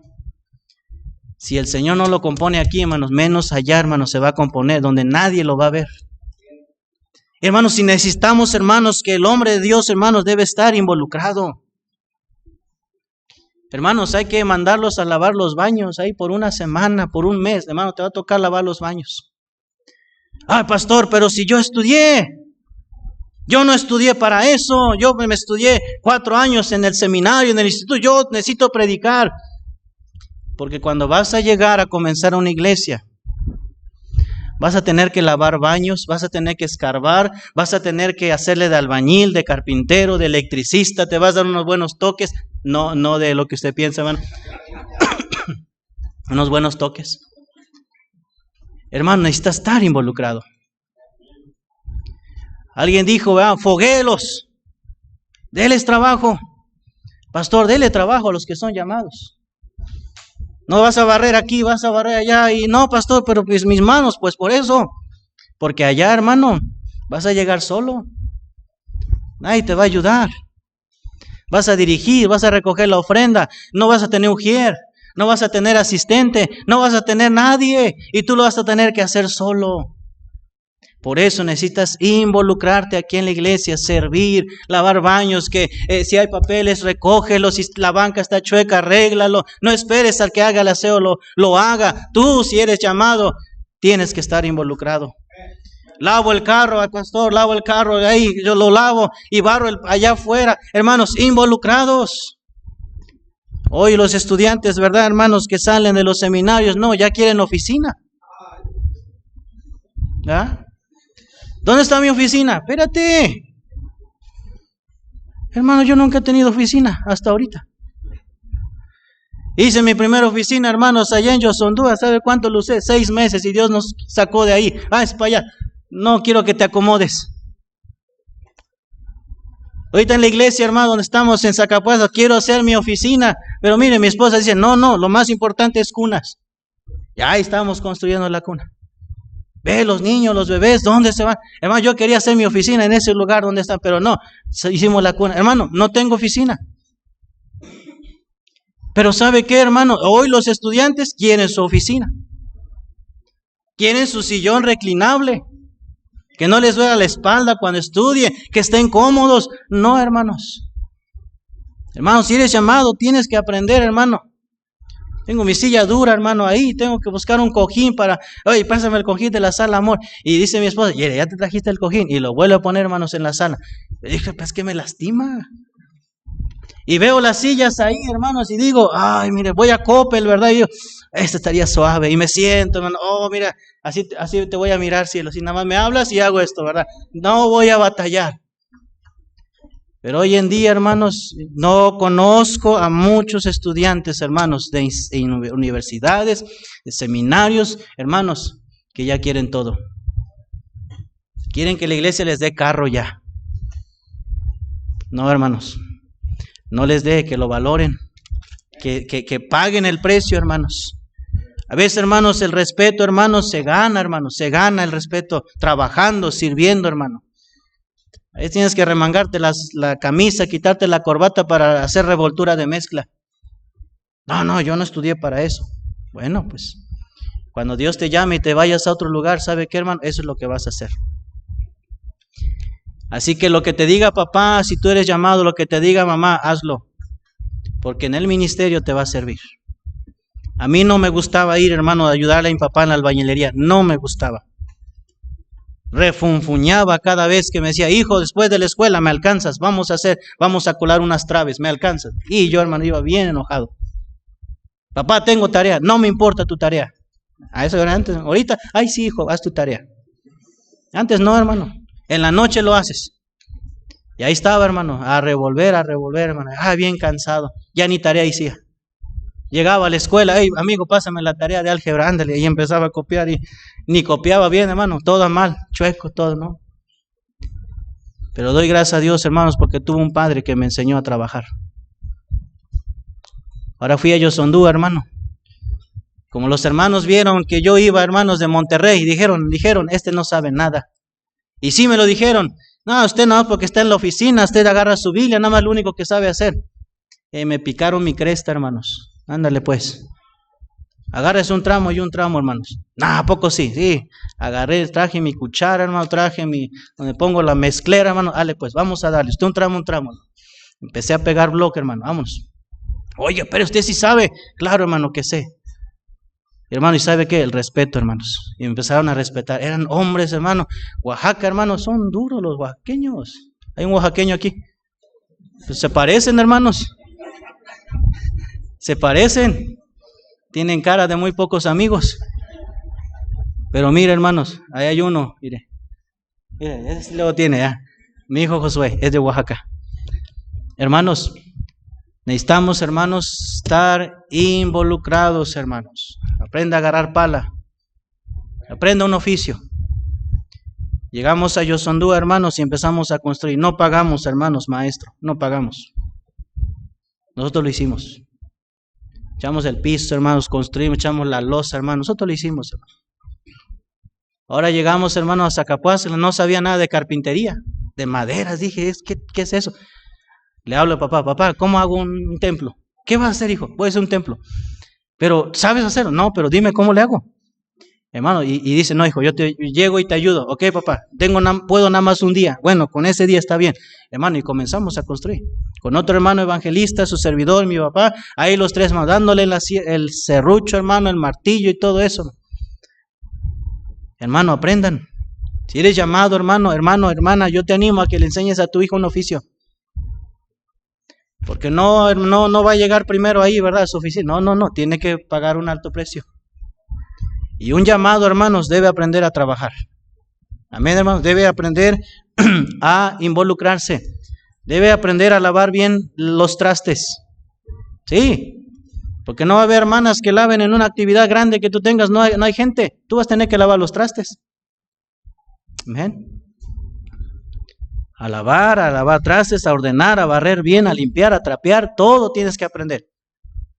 Si el Señor no lo compone aquí, hermanos, menos allá, hermanos, se va a componer, donde nadie lo va a ver. Hermanos, si necesitamos, hermanos, que el hombre de Dios, hermanos, debe estar involucrado. Hermanos, hay que mandarlos a lavar los baños ahí por una semana, por un mes. Hermano, te va a tocar lavar los baños. Ay, pastor, pero si yo estudié. Yo no estudié para eso. Yo me estudié 4 años en el seminario, en el instituto. Yo necesito predicar. Porque cuando vas a llegar a comenzar una iglesia, vas a tener que lavar baños, vas a tener que escarbar, vas a tener que hacerle de albañil, de carpintero, de electricista, te vas a dar unos buenos toques, no de lo que usted piensa, hermano, unos buenos toques. Hermano, necesitas estar involucrado. Alguien dijo, foguelos, déles trabajo. Pastor, dele trabajo a los que son llamados. No vas a barrer aquí, vas a barrer allá. Y no, pastor, pero pues mis manos, pues por eso. Porque allá, hermano, vas a llegar solo. Nadie te va a ayudar. Vas a dirigir, vas a recoger la ofrenda. No vas a tener ujier, no vas a tener asistente, no vas a tener nadie. Y tú lo vas a tener que hacer solo. Por eso necesitas involucrarte aquí en la iglesia, servir, lavar baños, que si hay papeles, recógelos, si la banca está chueca, arréglalo. No esperes al que haga el aseo, lo haga. Tú, si eres llamado, tienes que estar involucrado. Lavo el carro, al pastor, lavo el carro, ahí yo lo lavo y barro allá afuera. Hermanos, involucrados. Hoy los estudiantes, ¿verdad, hermanos, que salen de los seminarios? No, ya quieren oficina. ¿Ah? ¿Dónde está mi oficina? Espérate. Hermano, yo nunca he tenido oficina hasta ahorita. Hice mi primera oficina, hermanos, allá en Yosondúa. ¿Sabe cuánto lo usé? 6 meses y Dios nos sacó de ahí. Es para allá. No quiero que te acomodes. Ahorita en la iglesia, hermano, donde estamos en Zacapuazo, quiero hacer mi oficina. Pero mire, mi esposa dice, no, lo más importante es cunas. Ya ahí estamos construyendo la cuna. Ve los niños, los bebés, ¿dónde se van? Hermano, yo quería hacer mi oficina en ese lugar donde están, pero no, hicimos la cuna. Hermano, no tengo oficina. Pero ¿sabe qué, hermano? Hoy los estudiantes quieren su oficina. Quieren su sillón reclinable. Que no les duela la espalda cuando estudien, que estén cómodos. No, hermanos. Hermanos, si eres llamado, tienes que aprender, hermano. Tengo mi silla dura, hermano, ahí. Tengo que buscar un cojín para... Oye, pásame el cojín de la sala, amor. Y dice mi esposa, ya te trajiste el cojín. Y lo vuelvo a poner, hermanos, en la sala. Le dije, pues que me lastima. Y veo las sillas ahí, hermanos, y digo, ay, mire, voy a Coppel, ¿verdad? Y yo, esta estaría suave. Y me siento, hermano, mira, así te voy a mirar, cielo. Si nada más me hablas y hago esto, ¿verdad? No voy a batallar. Pero hoy en día, hermanos, no conozco a muchos estudiantes, hermanos, de universidades, de seminarios, hermanos, que ya quieren todo. Quieren que la iglesia les dé carro ya. No, hermanos, no les dé, que lo valoren, que paguen el precio, hermanos. A veces, hermanos, el respeto, hermanos, se gana, hermanos, se gana el respeto trabajando, sirviendo, hermano. Ahí tienes que remangarte la camisa, quitarte la corbata para hacer revoltura de mezcla. No, yo no estudié para eso. Bueno, pues, cuando Dios te llame y te vayas a otro lugar, ¿sabe qué, hermano? Eso es lo que vas a hacer. Así que lo que te diga papá, si tú eres llamado, lo que te diga mamá, hazlo. Porque en el ministerio te va a servir. A mí no me gustaba ir, hermano, a ayudarle a mi papá en la albañilería. No me gustaba. Refunfuñaba cada vez que me decía, hijo, después de la escuela me alcanzas, vamos a colar unas traves, me alcanzas. Y yo, hermano, iba bien enojado. Papá, tengo tarea, no me importa tu tarea. A eso era antes, ahorita, ay sí, hijo, haz tu tarea. Antes no, hermano, en la noche lo haces. Y ahí estaba, hermano, a revolver, hermano, bien cansado, ya ni tarea hacía. Llegaba a la escuela, hey, amigo, pásame la tarea de álgebra, ándale, y empezaba a copiar y ni copiaba bien, hermano, todo mal, chueco, todo, ¿no? Pero doy gracias a Dios, hermanos, porque tuve un padre que me enseñó a trabajar. Ahora fui a Yosondú, hermano. Como los hermanos vieron que yo iba, hermanos, de Monterrey, dijeron, este no sabe nada. Y sí me lo dijeron. No, usted no, porque está en la oficina, usted agarra su Biblia, nada más lo único que sabe hacer. Me picaron mi cresta, hermanos. Ándale pues. Agárrese un tramo y un tramo, hermanos. Nah, ¿a poco sí? Sí. Agarré, traje mi cuchara, hermano, donde pongo la mezclera, hermano. Dale pues, vamos a darle. Usted un tramo. Empecé a pegar bloque, hermano. Vámonos. Oye, pero usted sí sabe. Claro, hermano, que sé. Hermano, ¿y sabe qué? El respeto, hermanos. Y empezaron a respetar. Eran hombres, hermano. Oaxaca, hermanos, son duros los oaxaqueños. Hay un oaxaqueño aquí. Pues se parecen, hermanos. Se parecen. Tienen cara de muy pocos amigos. Pero mire, hermanos, ahí hay uno. Mire, ese luego tiene ya. Mi hijo Josué es de Oaxaca. Hermanos, necesitamos, hermanos, estar involucrados, hermanos. Aprenda a agarrar pala. Aprenda un oficio. Llegamos a Yosondú, hermanos, y empezamos a construir. No pagamos, hermanos, maestro. No pagamos. Nosotros lo hicimos. Echamos el piso, hermanos, construimos, echamos la losa, hermanos. Nosotros lo hicimos, hermanos. Ahora llegamos, hermanos, a Zacapuaz. No sabía nada de carpintería, de maderas. Dije, ¿qué es eso? Le hablo a papá, ¿cómo hago un templo? ¿Qué vas a hacer, hijo? Voy a hacer un templo. Pero, ¿sabes hacerlo? No, pero dime cómo le hago. Hermano, y dice, no, hijo, yo llego y te ayudo. Ok, papá, puedo nada más un día. Bueno, con ese día está bien. Hermano, y comenzamos a construir. Con otro hermano evangelista, su servidor, mi papá, ahí los tres, hermano, dándole el serrucho, hermano, el martillo y todo eso. Hermano, aprendan. Si eres llamado, hermano, hermana, yo te animo a que le enseñes a tu hijo un oficio. Porque no va a llegar primero ahí, ¿verdad? A su oficina. No, tiene que pagar un alto precio. Y un llamado, hermanos, debe aprender a trabajar. Amén, hermanos, debe aprender a involucrarse. Debe aprender a lavar bien los trastes. Sí, porque no va a haber hermanas que laven en una actividad grande que tú tengas, no hay gente. Tú vas a tener que lavar los trastes. Amén. A lavar trastes, a ordenar, a barrer bien, a limpiar, a trapear, todo tienes que aprender.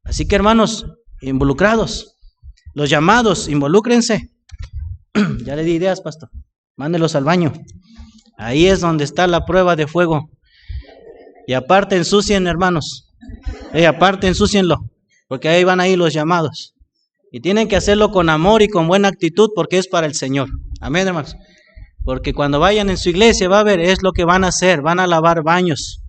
Así que, hermanos, involucrados. Los llamados, involúcrense. Ya le di ideas, pastor. Mándelos al baño. Ahí es donde está la prueba de fuego. Y aparte ensucien, hermanos. Aparte ensúcienlo. Porque ahí van a ir los llamados. Y tienen que hacerlo con amor y con buena actitud porque es para el Señor. Amén, hermanos. Porque cuando vayan en su iglesia va a ver, es lo que van a hacer. Van a lavar baños.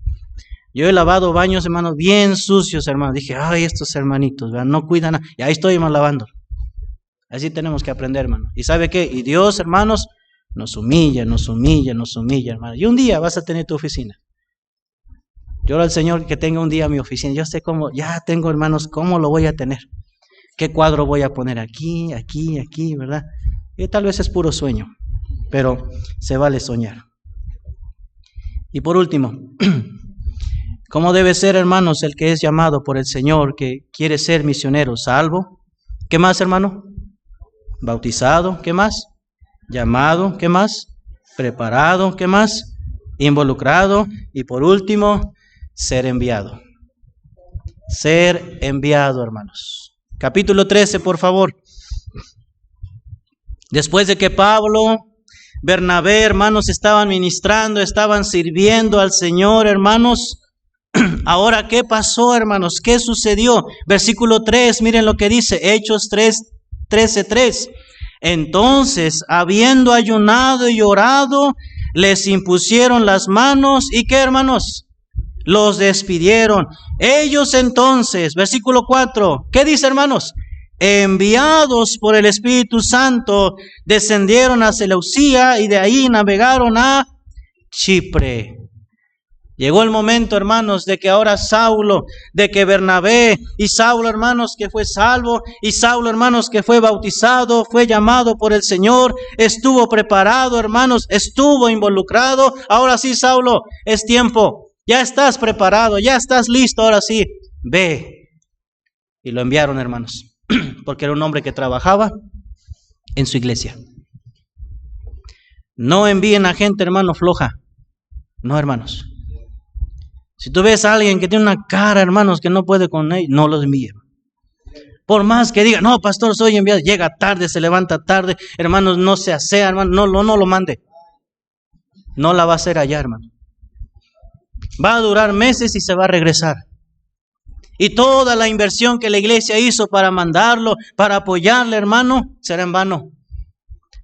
Yo he lavado baños, hermanos, bien sucios, hermanos. Dije, ay, estos hermanitos, ¿verdad? No cuidan nada. Y ahí estoy, hermano, lavando. Así tenemos que aprender, hermano. ¿Y sabe qué? Y Dios, hermanos, nos humilla, hermano. Y un día vas a tener tu oficina. Yo oro al Señor que tenga un día mi oficina. Yo sé cómo, ya tengo, hermanos, cómo lo voy a tener. ¿Qué cuadro voy a poner aquí, verdad? Y tal vez es puro sueño, pero se vale soñar. Y por último, ¿cómo debe ser, hermanos, el que es llamado por el Señor, que quiere ser misionero? Salvo. ¿Qué más, hermano? Bautizado, ¿qué más? Llamado, ¿qué más? Preparado, ¿qué más? Involucrado y por último, ser enviado. Ser enviado, hermanos. Capítulo 13, por favor. Después de que Pablo, Bernabé, hermanos, estaban ministrando, estaban sirviendo al Señor, hermanos. Ahora, ¿qué pasó, hermanos? ¿Qué sucedió? Versículo 3, miren lo que dice, Hechos 13:3. Entonces, habiendo ayunado y orado, les impusieron las manos, ¿y qué, hermanos? Los despidieron. Ellos entonces, versículo 4, ¿qué dice, hermanos? Enviados por el Espíritu Santo, descendieron a Seleucía y de ahí navegaron a Chipre. Llegó el momento, hermanos, de que ahora Saulo, de que Bernabé, y Saulo, hermanos, que fue salvo, y Saulo, hermanos, que fue bautizado, fue llamado por el Señor, estuvo preparado, hermanos, estuvo involucrado. Ahora sí, Saulo, es tiempo, ya estás preparado, ya estás listo, ahora sí, ve. Y lo enviaron, hermanos, porque era un hombre que trabajaba en su iglesia. No envíen a gente, hermano, floja. No, hermanos. Si tú ves a alguien que tiene una cara, hermanos, que no puede con él, no los envíe. Por más que diga, no, pastor, soy enviado, llega tarde, se levanta tarde, hermanos, no se asea, hermano, no lo mande. No la va a hacer allá, hermano. Va a durar meses y se va a regresar. Y toda la inversión que la iglesia hizo para mandarlo, para apoyarle, hermano, será en vano.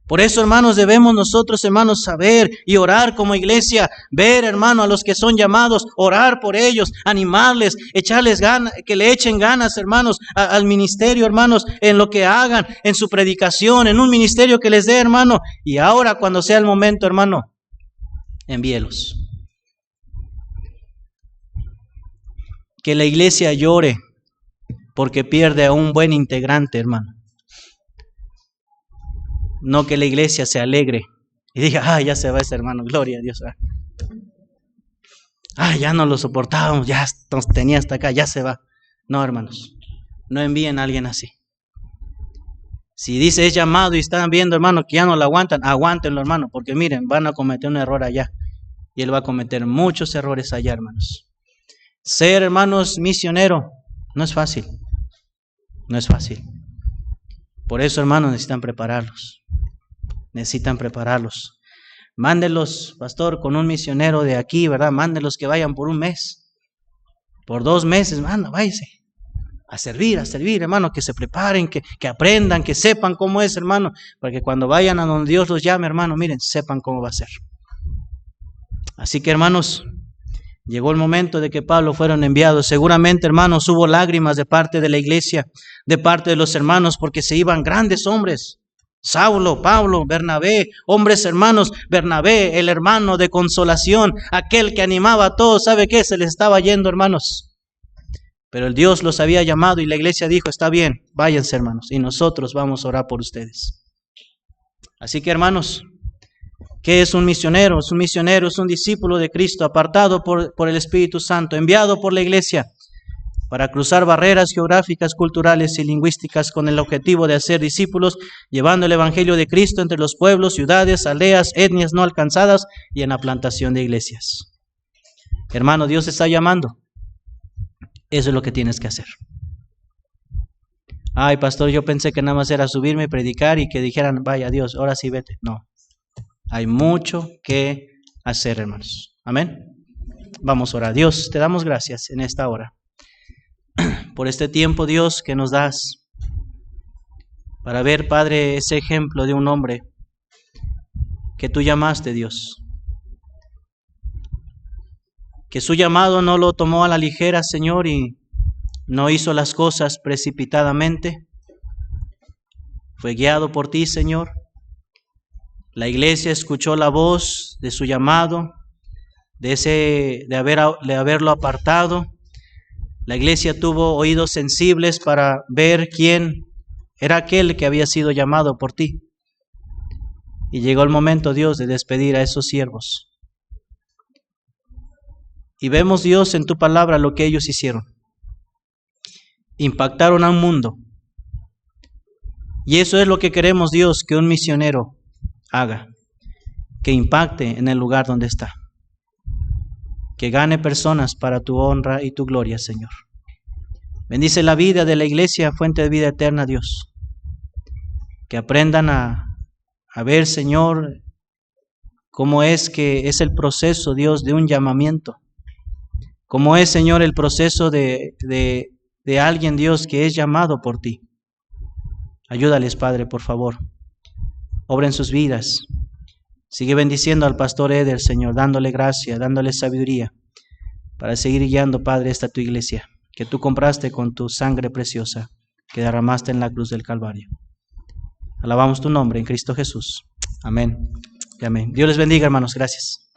Por eso, hermanos, debemos nosotros, hermanos, saber y orar como iglesia, ver, hermano, a los que son llamados, orar por ellos, animarles, echarles ganas, que le echen ganas, hermanos, al ministerio, hermanos, en lo que hagan, en su predicación, en un ministerio que les dé, hermano. Y ahora, cuando sea el momento, hermano, envíelos. Que la iglesia llore porque pierde a un buen integrante, hermano. No que la iglesia se alegre y diga, ya se va ese hermano, gloria a Dios. Ya no lo soportábamos, ya nos tenía hasta acá, ya se va. No, hermanos, no envíen a alguien así. Si dice es llamado y están viendo, hermano, que ya no lo aguantan, aguántenlo, hermano, porque miren, van a cometer un error allá. Y él va a cometer muchos errores allá, hermanos. Ser, hermanos, misionero no es fácil. No es fácil. Por eso, hermanos, necesitan prepararlos. Necesitan prepararlos. Mándelos, pastor, con un misionero de aquí, ¿verdad? Mándelos que vayan por un mes. Por 2 meses, hermano, váyase. A servir, hermano, que se preparen, que aprendan, que sepan cómo es, hermano. Para que cuando vayan a donde Dios los llame, hermano, miren, sepan cómo va a ser. Así que, hermanos, llegó el momento de que Pablo fueron enviados. Seguramente, hermanos, hubo lágrimas de parte de la iglesia, de parte de los hermanos, porque se iban grandes hombres. Saulo, Pablo, Bernabé, hombres hermanos. Bernabé, el hermano de consolación, aquel que animaba a todos. ¿Sabe qué? Se les estaba yendo, hermanos. Pero el Dios los había llamado y la iglesia dijo, está bien, váyanse, hermanos, y nosotros vamos a orar por ustedes. Así que, hermanos, ¿qué es un misionero? Un misionero es un discípulo de Cristo, apartado por el Espíritu Santo, enviado por la iglesia para cruzar barreras geográficas, culturales y lingüísticas con el objetivo de hacer discípulos, llevando el Evangelio de Cristo entre los pueblos, ciudades, aldeas, etnias no alcanzadas y en la plantación de iglesias. Hermano, Dios está llamando. Eso es lo que tienes que hacer. Ay, pastor, yo pensé que nada más era subirme y predicar y que dijeran, vaya Dios, ahora sí vete. No. Hay mucho que hacer, hermanos. Amén. Vamos a orar. Dios, te damos gracias en esta hora por este tiempo, Dios, que nos das para ver, Padre, ese ejemplo de un hombre que tú llamaste, Dios. Que su llamado no lo tomó a la ligera, Señor, y no hizo las cosas precipitadamente. Fue guiado por ti, Señor. La iglesia escuchó la voz de su llamado, de haberlo apartado. La iglesia tuvo oídos sensibles para ver quién era aquel que había sido llamado por ti. Y llegó el momento, Dios, de despedir a esos siervos. Y vemos, Dios, en tu palabra lo que ellos hicieron. Impactaron a un mundo. Y eso es lo que queremos, Dios, que un misionero haga. Que impacte en el lugar donde está. Que gane personas para tu honra y tu gloria, Señor. Bendice la vida de la iglesia, fuente de vida eterna, Dios. Que aprendan a ver, Señor, cómo es que es el proceso, Dios, de un llamamiento. Cómo es, Señor, el proceso de alguien, Dios, que es llamado por ti. Ayúdales, Padre, por favor. Obra en sus vidas. Sigue bendiciendo al pastor Eder, Señor, dándole gracia, dándole sabiduría para seguir guiando, Padre, esta tu iglesia que tú compraste con tu sangre preciosa que derramaste en la cruz del Calvario. Alabamos tu nombre en Cristo Jesús. Amén y amén. Dios les bendiga, hermanos. Gracias.